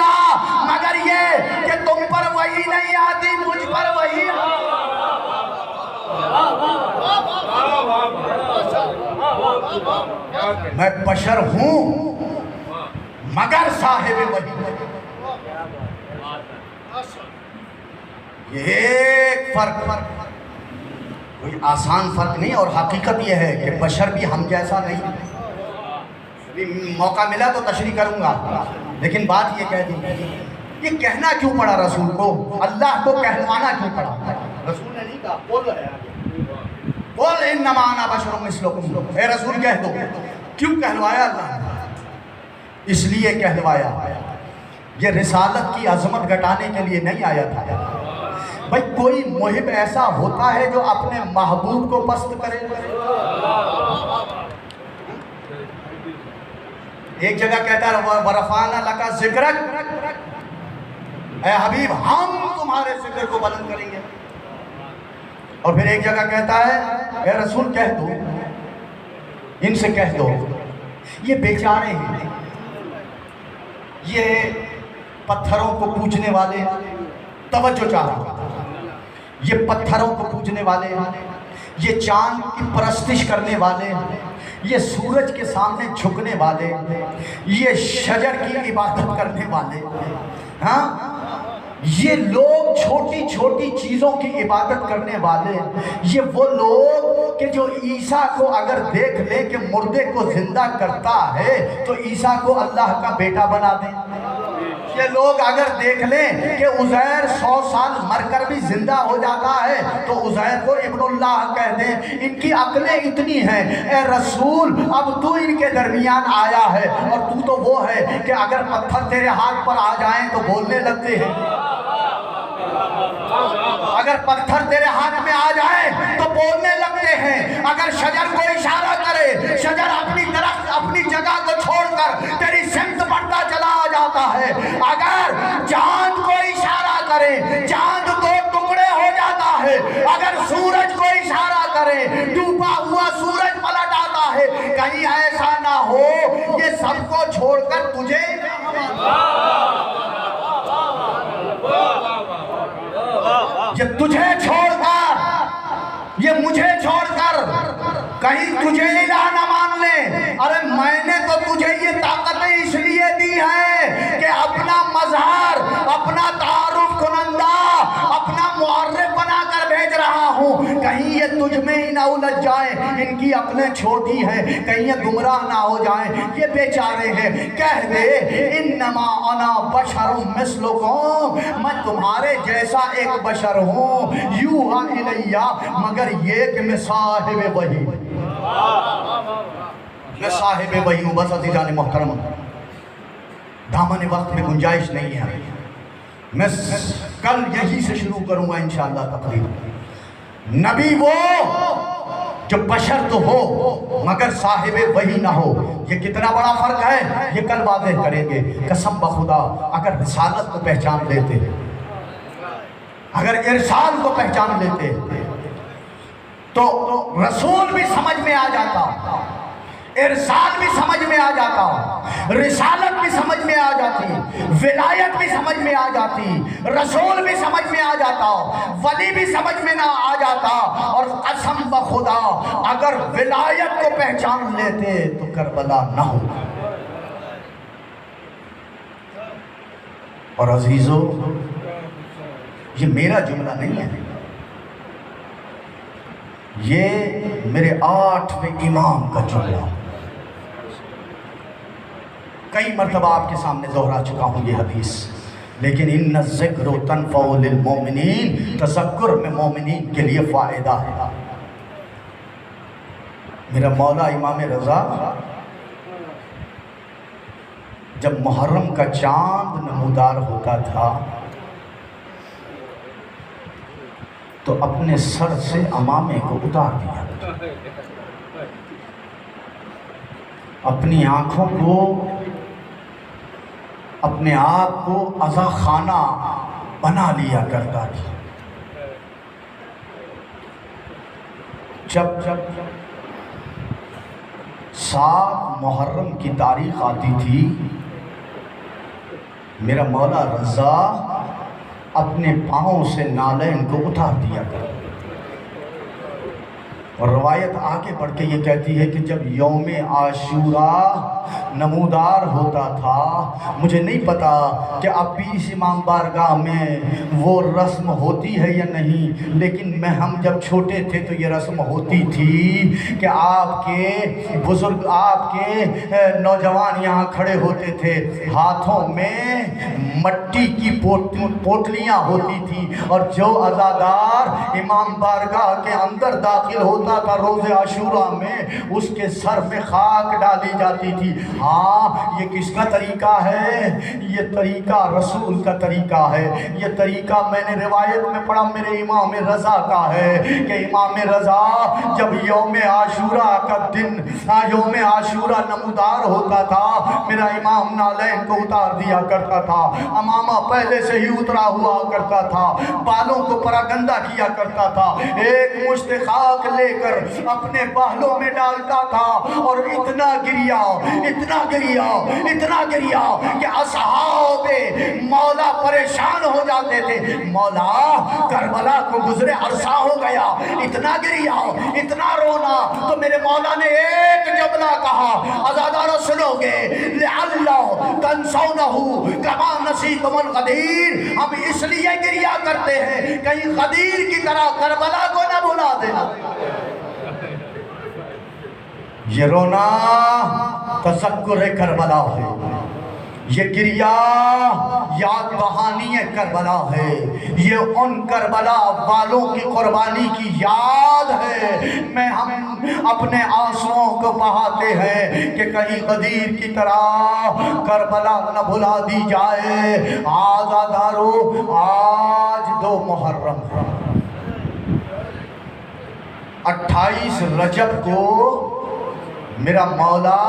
مگر یہ کہ تم پر وحی نہیں آتی، مجھ پر وحی میں بشر ہوں مگر صاحب وحی۔ یہ ایک فرق، کوئی آسان فرق نہیں، اور حقیقت یہ ہے کہ بشر بھی ہم جیسا نہیں۔ موقع ملا تو تشریح کروں گا، لیکن بات یہ کہہ دوں، یہ کہنا کیوں پڑا رسول کو، اللہ کو کہلوانا کیوں پڑا؟ رسول نے نہیں کہا، بول رہے ہیں بول انما انا بشر مثلکم، اے رسول کہہ دو۔ کیوں کہلوایا اللہ نے؟ اس لیے کہلوایا یہ رسالت کی عظمت گھٹانے کے لیے نہیں آیا تھا۔ بھئی کوئی محب ایسا ہوتا ہے جو اپنے محبوب کو پست کرے؟ ایک جگہ کہتا ہے وَرَفَعْنَا لَكَ ذِكْرَكَ، اے حبیب ہم تمہارے ذکر کو بلند کریں گے۔ اور پھر ایک جگہ کہتا ہے اے رسول کہہ دو، ان سے کہہ دو یہ بیچارے ہیں، یہ پتھروں کو پوجنے والے، توجہ چاہ رہا ہوں، یہ پتھروں کو پوجنے والے، یہ چاند کی پرستش کرنے والے، یہ سورج کے سامنے جھکنے والے، یہ شجر کی عبادت کرنے والے، ہاں یہ لوگ چھوٹی چھوٹی چیزوں کی عبادت کرنے والے، یہ وہ لوگ کہ جو عیسیٰ کو اگر دیکھ لیں کہ مردے کو زندہ کرتا ہے تو عیسیٰ کو اللہ کا بیٹا بنا دیں۔ یہ لوگ اگر دیکھ لیں کہ عزیر 100 سال مر کر بھی زندہ ہو جاتا ہے تو عزیر کو ابن اللہ کہہ دیں۔ ان کی عقلیں اتنی ہیں، اے رسول اب تو ان کے درمیان آیا ہے، اور تو وہ ہے کہ اگر پتھر تیرے ہاتھ پر آ جائیں تو بولنے لگتے ہیں، اگر پتھر تیرے ہاتھ میں آ جائیں تو بولنے لگتے ہیں، اگر شجر کو اشارہ کرے، شجر اپنی درخت اپنی جگہ کو چھوڑ کر تیری سمت بڑھتا چلا جاتا ہے، اگر چاند کو اشارہ کرے کریں چاند دو ٹکڑے ہو جاتا ہے، اگر سورج کو اشارہ کریں ڈوبا ہوا سورج پلٹ آتا ہے۔ کہیں ایسا نہ ہو یہ سب کو چھوڑ کر تجھے یہ تجھے چھوڑ کر یہ مجھے چھوڑ کر کہیں تجھے الہ نہ مان لے۔ ارے میں نے تو تجھے یہ طاقتیں اس لیے دی ہے کہ اپنا مظہر، اپنا تعارف کنندہ، اپنا معرف بنا کر بھیج رہا ہوں، کہیں یہ تجھ میں ہی نہ الجھ جائیں، ان کی عقلیں چھوٹی ہیں، کہیں یہ گمراہ نہ ہو جائیں، یہ بیچارے ہیں۔ کہہ دے انما انا بشر مثلکم، میں تمہارے جیسا ایک بشر ہوں، یوحا الیہ، مگر یہ کہ میں صاحب وحی، میں صاحب وحی ہوں۔ بس عزیزان محترم، دامن وقت میں گنجائش نہیں ہے، میں کل یہی سے شروع کروں گا انشاءاللہ تقریر۔ نبی وہ جو بشر تو ہو مگر صاحب وحی نہ ہو، یہ کتنا بڑا فرق ہے یہ کل واضح کریں گے۔ قسم بخدا اگر رسالت کو پہچان لیتے، اگر ارسال کو پہچان لیتے تو رسول بھی سمجھ میں آ جاتا، ارسال بھی سمجھ میں آ جاتا، رسالت بھی سمجھ میں آ جاتی، ولایت بھی سمجھ میں آ جاتی، رسول بھی سمجھ میں آ جاتا، ولی بھی سمجھ میں نہ آ جاتا۔ اور قسم بخدا اگر ولایت کو پہچان لیتے تو کربلا نہ ہو۔ اور عزیزو یہ میرا جملہ نہیں ہے، یہ میرے 8ویں امام کا جملہ، کئی مرتبہ آپ کے سامنے دہرا چکا ہوں یہ حدیث، لیکن ان الذکر تنفع للمؤمنین، تذکر میں مومنین کے لیے فائدہ ہے۔ میرا مولا امام رضا جب محرم کا چاند نمودار ہوتا تھا تو اپنے سر سے عمامے کو اتار دیا، اپنی آنکھوں کو، اپنے آپ کو عزا خانہ بنا لیا کرتا تھا۔ جب 7 محرم کی تاریخ آتی تھی، میرا مولا رضا اپنے پاؤں سے نالین کو اتار دیا کرتا۔ اور روایت آگے بڑھ کے یہ کہتی ہے کہ جب یوم عاشورہ نمودار ہوتا تھا، مجھے نہیں پتا کہ اب بھی اس امام بارگاہ میں وہ رسم ہوتی ہے یا نہیں، لیکن ہم جب چھوٹے تھے تو یہ رسم ہوتی تھی کہ آپ کے بزرگ، آپ کے نوجوان یہاں کھڑے ہوتے تھے، ہاتھوں میں مٹی کی پوٹلیاں ہوتی تھی، اور جو عزادار امام بارگاہ کے اندر داخل ہوتا تھا روز عاشورہ میں، اس کے سر میں خاک ڈالی جاتی تھی۔ ہاں یہ کس کا طریقہ ہے؟ یہ طریقہ رسول کا طریقہ ہے۔ یہ طریقہ میں نے روایت میں پڑھا میرے امام رضا کا ہے کہ امام رضا جب یوم عاشورہ کا دن، یوم عاشورہ نمودار ہوتا تھا، میرا امام نالین کو اتار دیا کرتا تھا، امامہ پہلے سے ہی اترا ہوا کرتا تھا، بالوں کو پراگندہ کیا کرتا تھا، ایک مشت خاک لے کر اپنے بالوں میں ڈالتا تھا، اور اتنا گریا، اتنا گریا، اتنا گریا کہ اصحاب مولا پریشان ہو جاتے تھے، مولا کربلا کو گزرے عرصہ ہو گیا، اتنا گریا، اتنا رونا۔ تو میرے مولا نے ایک جملہ کہا، عزادارو سنو گے، لَعَلَّهُ تَنْسَوْنَهُ كَمَا نَسِيتُمُ الْغَدِيرَ، ہم اس لیے گریا کرتے ہیں کہیں غدیر کی طرح کربلا کو نہ بھلا دینا۔ یہ رونا تذکر کربلا ہے، یہ گریا یاد دہانی کربلا ہے، یہ ان کربلا والوں کی قربانی کی یاد ہے۔ میں ہم اپنے آنسوؤں کو بہاتے ہیں کہ کہیں غدیر کی طرح کربلا نہ بھلا دی جائے۔ عزادارو آج 2 محرم، 28 رجب کو میرا مولا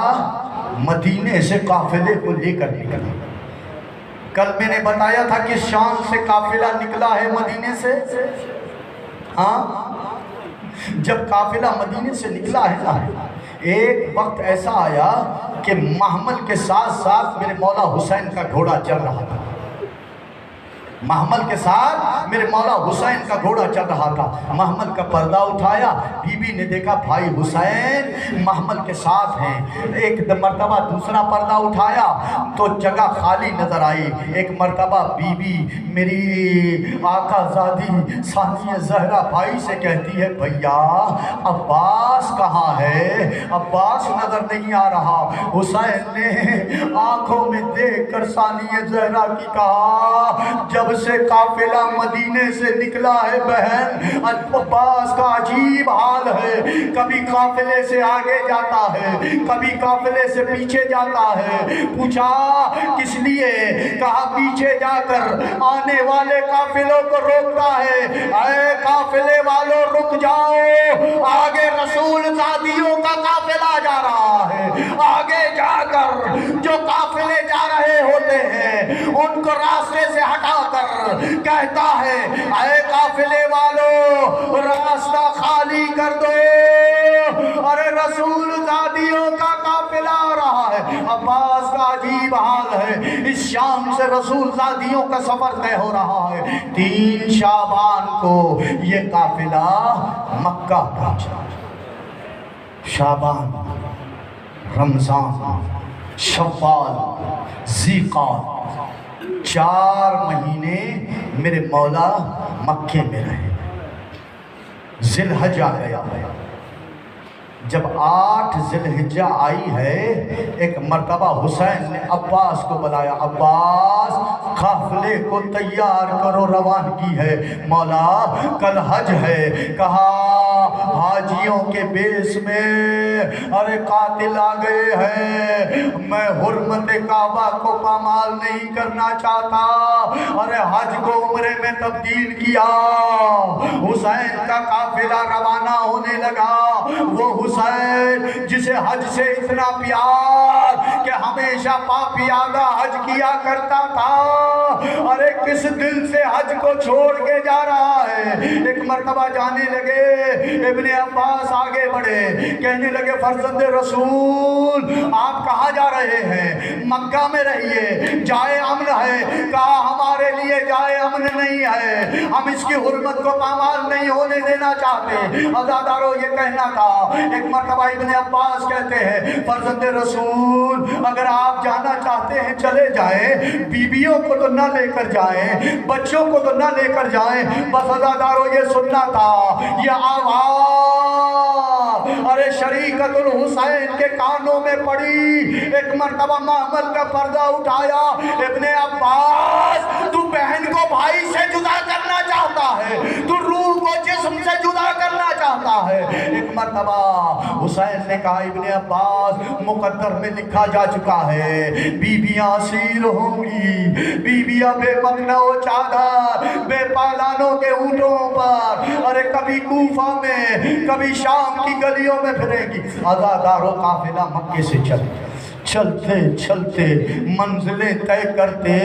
مدینے سے قافلے کو لے کر نکلا، کل میں نے بتایا تھا کہ شام سے قافلہ نکلا ہے مدینے سے. ہاں جب قافلہ مدینے سے نکلا ہے نا، ایک وقت ایسا آیا کہ محمل کے ساتھ ساتھ میرے مولا حسین کا گھوڑا چل رہا تھا. محمل کے ساتھ میرے مولا حسین کا گھوڑا چل رہا تھا. محمل کا پردہ اٹھایا، بی بی نے دیکھا بھائی حسین محمل کے ساتھ ہیں. ایک مرتبہ دوسرا پردہ اٹھایا تو جگہ خالی نظر آئی. ایک مرتبہ بی بی میری آقا زادی ثانیہ زہرا بھائی سے کہتی ہے بھیا عباس کہاں ہے؟ عباس نظر نہیں آ رہا. حسین نے آنکھوں میں دیکھ کر ثانیہ زہرا کی کہا جب سے قافلہ مدینے سے نکلا ہے بہن، عباس کا عجیب حال ہے. کبھی قافلے سے آگے جاتا ہے، کبھی قافلے سے پیچھے جاتا ہے. پوچھا کس لیے؟ کہا پیچھے جا کر آنے والے قافلوں کو روکتا ہے. اے قافلے والوں رک جاؤ، آگے رسول زادیوں کا قافلہ جا رہا ہے. آگے جا کر جو قافلے جا رہے ہوتے ہیں ان کو راستے سے ہٹا کر کہتا ہے اے قافلے والو راستہ خالی کر دو، ارے رسول زادیوں کا قافلہ آ رہا ہے. عباس کا عجیب حال ہے. اس شام سے رسول زادیوں کا سفر طے ہو رہا ہے. 3 شعبان کو یہ قافلہ مکہ پہنچا. شعبان، رمضان، شوال، ذیقعدہ، 4 مہینے میرے مولا مکے میں رہے. ذی الحجہ گیا. جب 8 ذی الحجہ آئی ہے، ایک مرتبہ حسین نے عباس کو بلایا. عباس قافلے کو تیار کرو، روانگی ہے. مولا کل حج ہے. کہا حاجیوں کے بیس میں ارے قاتل آ گئے ہیں، میں حرمت کعبہ کو پامال نہیں کرنا چاہتا. ارے حج کو عمرے میں تبدیل کیا. حسین کا قافلہ روانہ ہونے لگا. وہ حسین جسے حج سے اتنا پیار کہ ہمیشہ پاپیادہ حج کیا کرتا تھا، ارے کس دل سے حج کو چھوڑ کے جا رہا ہے. ایک مرتبہ جانے لگے، ابن عباس آگے بڑھے، کہنے لگے فرزند رسول آپ کہاں جا رہے ہیں؟ مکہ میں رہیے، جائے امن ہے. کہا ہمارے لیے جائے امن نہیں ہے، ہم اس کی حرمت کو پامال نہیں ہونے دینا چاہتے. عزادارو یہ کہنا تھا. ایک مرتبہ ابن عباس کہتے ہیں فرزند رسول اگر آپ جانا چاہتے ہیں چلے جائیں، بیویوں کو تو نہ لے کر جائیں، بچوں کو تو نہ لے کر جائیں. بس عزادارو یہ سننا تھا. یہ آواز ارے شریکت الحسین کے کانوں میں پڑی. ایک مرتبہ محمل کا پردہ اٹھایا. ابن عباس تو بہن کو بھائی سے جدا کرنا چاہتا ہے، تو روح کو جسم سے جدا کرنا چاہتا ہے. ایک مرتبہ حسین نے کہا ابن عباس مقدر میں لکھا جا چکا ہے بیویاں اسیر ہوں گی، بیویاں بے مکھنا و چادر بے پالانوں کے اونٹوں پر ارے کبھی کوفہ میں کبھی شام کی گلیوں میں پھرے گی. عزادارو قافلہ مکے سے چلتے چلتے منزلیں طے کرتے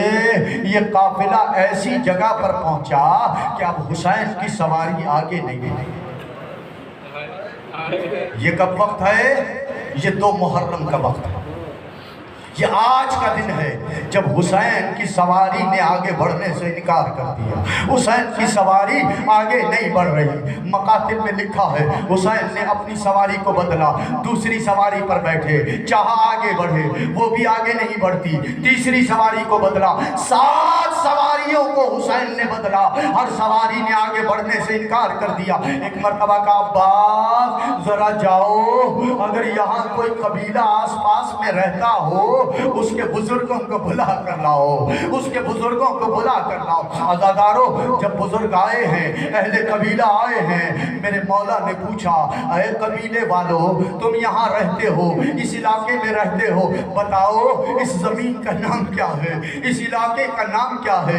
یہ قافلہ ایسی جگہ پر پہنچا کہ اب حسین کی سواری آگے نہیں گئی. یہ کب وقت ہے؟ یہ 2 محرم کا وقت ہے. یہ آج کا دن ہے جب حسین کی سواری نے آگے بڑھنے سے انکار کر دیا. حسین کی سواری آگے نہیں بڑھ رہی. مقاتل میں لکھا ہے حسین نے اپنی سواری کو بدلا، دوسری سواری پر بیٹھے، چاہا آگے بڑھے، وہ بھی آگے نہیں بڑھتی. تیسری سواری کو بدلا. 7 سواریوں کو حسین نے بدلا، ہر سواری نے آگے بڑھنے سے انکار کر دیا. ایک مرتبہ کا عباس ذرا جاؤ، اگر یہاں کوئی قبیلہ آس پاس میں رہتا ہو اس کے بزرگوں کو بلا کر لاؤ، اس کے بزرگوں کو بلا کر لاؤ. عزادارو جب بزرگ آئے ہیں، اہل قبیلہ آئے ہیں، میرے مولا نے پوچھا اے قبیلے والو تم یہاں رہتے ہو، اس علاقے میں رہتے ہو، بتاؤ اس زمین کا نام کیا ہے، اس علاقے کا نام کیا ہے؟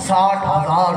60,000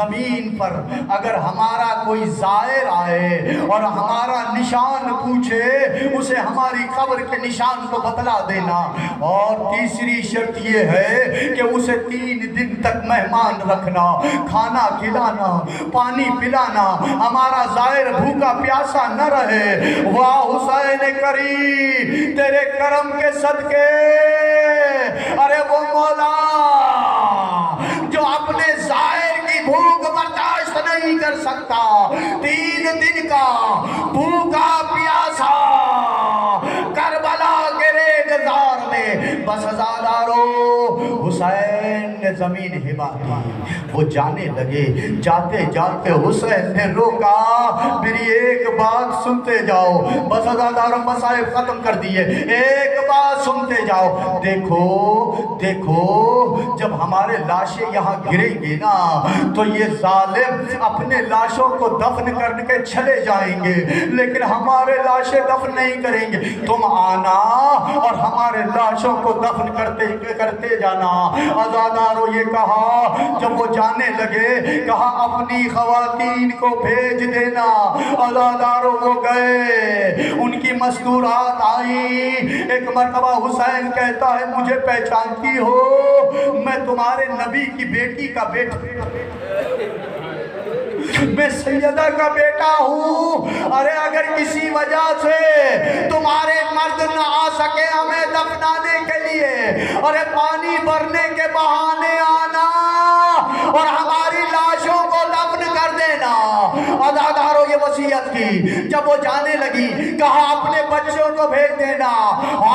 زمین پر اگر ہمارا کوئی زائر آئے اور ہمارا نشان پوچھے اسے ہماری قبر کے نشان کو بتلا دینا، اور تیسری شرط یہ ہے کہ اسے 3 دن تک مہمان رکھنا، کھانا کھلانا، پانی پلانا، ہمارا زائر بھوکا پیاسا نہ رہے۔ واہ حسین کریم تیرے کرم کے صدقے، ارے وہ مولا جو اپنے زائر کی بھوک برداشت نہیں کر سکتا، 3 دن کا بھوکا پیاسا کربلا کے ریگزار میں بس ازادارو حسین نے زمین ہبا کی۔ وہ جانے لگے، جاتے جاتے حسین نے روکا، میری ایک بات سنتے جاؤ، بس ازادارو مسائل ختم کر دیے، ایک بات سنتے جاؤ، دیکھو دیکھو جب ہمارے لاشیں یہاں گریں گے نا تو یہ ظالم اپنے لاشوں کو دفن کر کے چلے جائیں گے، لیکن ہمارے لاشیں دفن نہیں کریں گے، تم آنا اور ہمارے لاشوں کو دفن کرتے جانا۔ آزادارو یہ کہا، جب وہ جانے لگے کہا اپنی خواتین کو بھیج دینا۔ آزادارو وہ گئے، ان کی مستورات آئیں، ایک مرتبہ حسین کہتا ہے مجھے پہچانتی ہو، میں تمہارے نبی کی بیٹی کا بیٹا، میں سیدہ کا بیٹا ہوں، ارے اگر کسی وجہ سے تمہارے مرد نہ آ سکے ہمیں دفنانے کے لیے، ارے پانی بھرنے کے بہانے آنا اور ہماری لاشوں کو دفن کر دینا۔ عزادارو یہ وصیت کی، جب وہ جانے لگی کہا اپنے بچوں کو بھیج دینا۔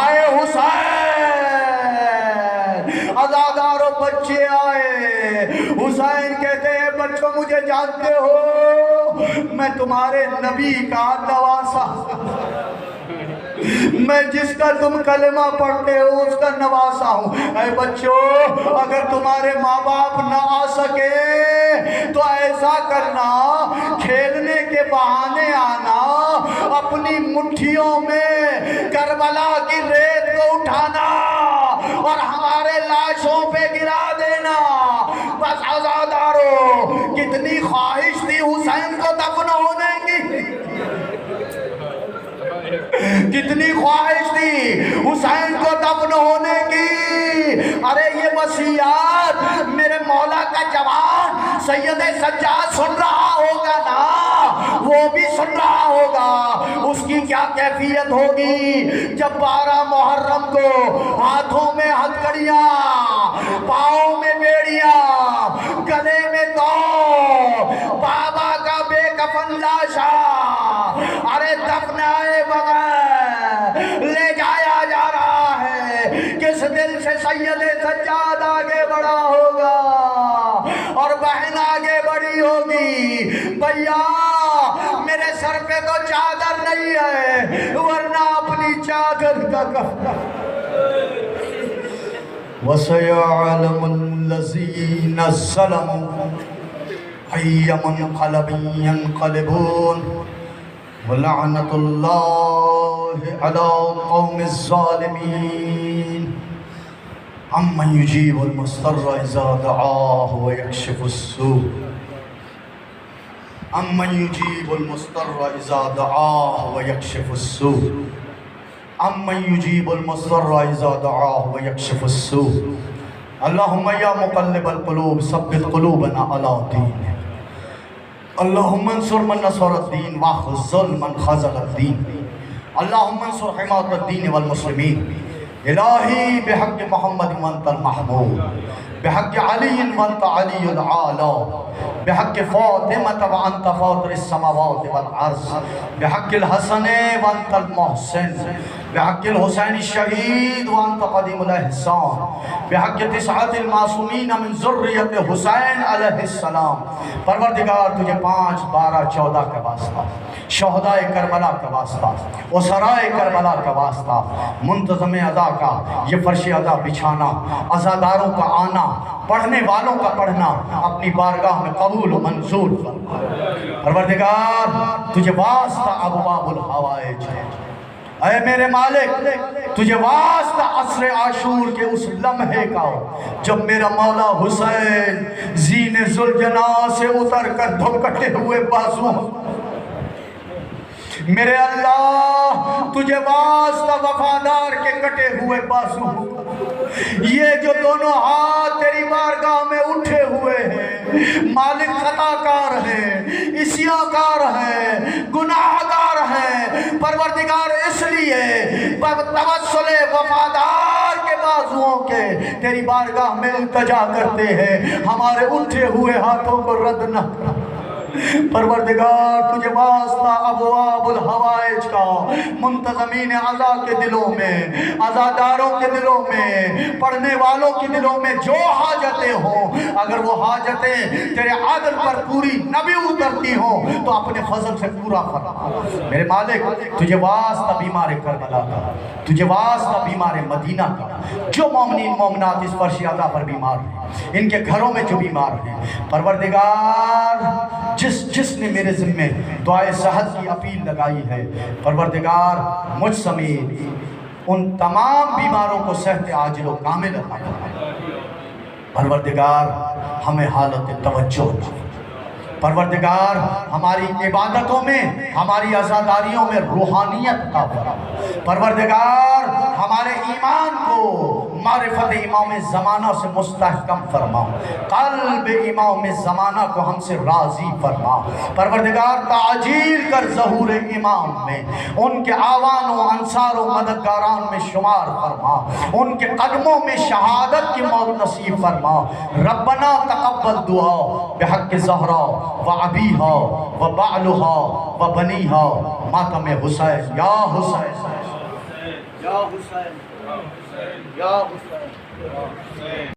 آئے حسین، عزادارو بچے آئے، حسین کہتے ہیں بچوں مجھے جانتے ہو میں تمہارے نبی کا نواسا، میں جس کا تم کلمہ پڑھتے ہو اس کا نواسا ہوں۔ اے بچوں اگر تمہارے ماں باپ نہ آ سکے تو ایسا کرنا، کھیلنے کے بہانے آنا، اپنی مٹھیوں میں کربلا کی ریت کو اٹھانا اور ہمارے لاشوں پہ گرا دینا۔ بس عزادارو کتنی خواہش تھی حسین کو دفن ہونے کی، کتنی خواہش تھی حسین کو دفن ہونے کی۔ ارے یہ وصیات میرے مولا کا جوان سید سجاد سن رہا ہوگا نا، وہ بھی سن رہا ہوگا، اس کی کیا کیفیت ہوگی جب 12 محرم کو ہاتھوں میں ہتھکڑیاں، پاؤں میں بیڑیاں، گلے میں دو، بابا کا بے کفن لاشا ارے دفنائے بغیر لے جایا جا رہا ہے۔ کس دل سے سید سجاد آگے بڑھا ہوگا اور بہن آگے بڑھی ہوگی، بھیا میرے سر پہ تو چادر نہیں ہے ورنہ اپنی چادر کا کفن۔ وَسَيَعْلَمُ الَّذِينَ ظَلَمُوا أَيَّ مُنْقَلَبٍ يَنْقَلِبُونَ وَلَعْنَةُ اللَّهِ عَلَى الْقَوْمِ الظَّالِمِينَ أَمَّنْ يُجِيبُ الْمُضْطَرَّ إِذَا دَعَاهُ وَيَكْشِفُ السُّوءَ أَمَّنْ يُجِيبُ الْمُضْطَرَّ إِذَا دَعَاهُ وَيَكْشِفُ السُّوءَ أَمَّنْ يُجِيبُ الْمُضْطَرَّ إِذَا دَعَاهُ وَيَكْشِفُ السُّوءَ اللهم يا مقلب القلوب ثبت قلوبنا على دينك اللهم انصر من نصر الدين واخذل من خذل الدين اللهم انصر حماة الدين والمسلمين إلهي بحق محمد وانت المحمود بحق علي وانت علي العالى بحق فاطمة وانت فاطر السماوات والعرض بحق الحسن وانت المحسن بحق الحسين الشهيد وانت قديم الإحسان بحق 9 المعصومين من ذرية حسین علیہ السلام۔ پروردگار تجھے 5 12 14 کا واسطہ، شہدائے کربلا کا واسطہ، اسرائے کربلا کا واسطہ، منتظم ادا کا یہ فرش ادا بچھانا، عزاداروں کا آنا، پڑھنے والوں کا پڑھنا اپنی بارگاہ میں قبول و منظور فرما۔ پروردگار تجھے واسطہ ابواب الحوائج ہے، اے میرے مالک تجھے واسطہ عصر عاشور کے اس لمحے کا جب میرا مولا حسین زین ذوالجنا سے اتر کر دھکٹے ہوئے بازو، میرے اللہ تجھے واسطہ وفادار کے کٹے ہوئے بازو، یہ جو دونوں ہاتھ تیری بارگاہ میں اٹھے ہوئے ہیں، مالک خطا کار ہیں، عصیاں کار ہیں، گناہ گار ہیں، پروردگار اس لیے توسل وفادار کے بازوؤں کے تیری بارگاہ میں التجا کرتے ہیں، ہمارے اٹھے ہوئے ہاتھوں کو رد نہ کر۔ پروردگار تجھے واسطہ ابواب الحوائج کا منتظمین عزا کے دلوں میں، عزاداروں کے دلوں میں، پڑھنے والوں کے دلوں میں جو حاجتیں ہوں، اگر وہ حاجتیں تیرے عدل پر پوری نہ بھی اترتی ہوں تو اپنے فضل سے پورا فرما۔ میرے مالک تجھے واسطہ بیمار کربلا کا، تجھے واسطہ بیمار مدینہ کا، جو مومنین مومنات اس فرش عزا پر بیمار ہیں، ان کے گھروں میں جو بیمار ہیں، پروردگار جس نے میرے ذمے دعائے صحت کی اپیل لگائی ہے، پروردگار مجھ سمیت ان تمام بیماروں کو صحت عاجل و کامل عطا فرما۔ پروردگار ہمیں حالت توجہ دے، پروردگار ہماری عبادتوں میں، ہماری عزاداریوں میں روحانیت عطا فرما۔ پروردگار ہمارے ایمان کو معرفت امام زمانہ سے مستحکم فرما، قلب امام زمانہ کو ہم سے راضی فرما۔ پروردگار تعجیل کر ظہور امام میں، ان کے آوان و انصار و مددگاران میں شمار فرما، ان کے قدموں میں شہادت کی موت نصیب فرما۔ ربنا تقبل دعا بحق زہرا و ابیہا و بعلہا و بنیہا ماتم حسین، یا حسین یا حسین یا حسین۔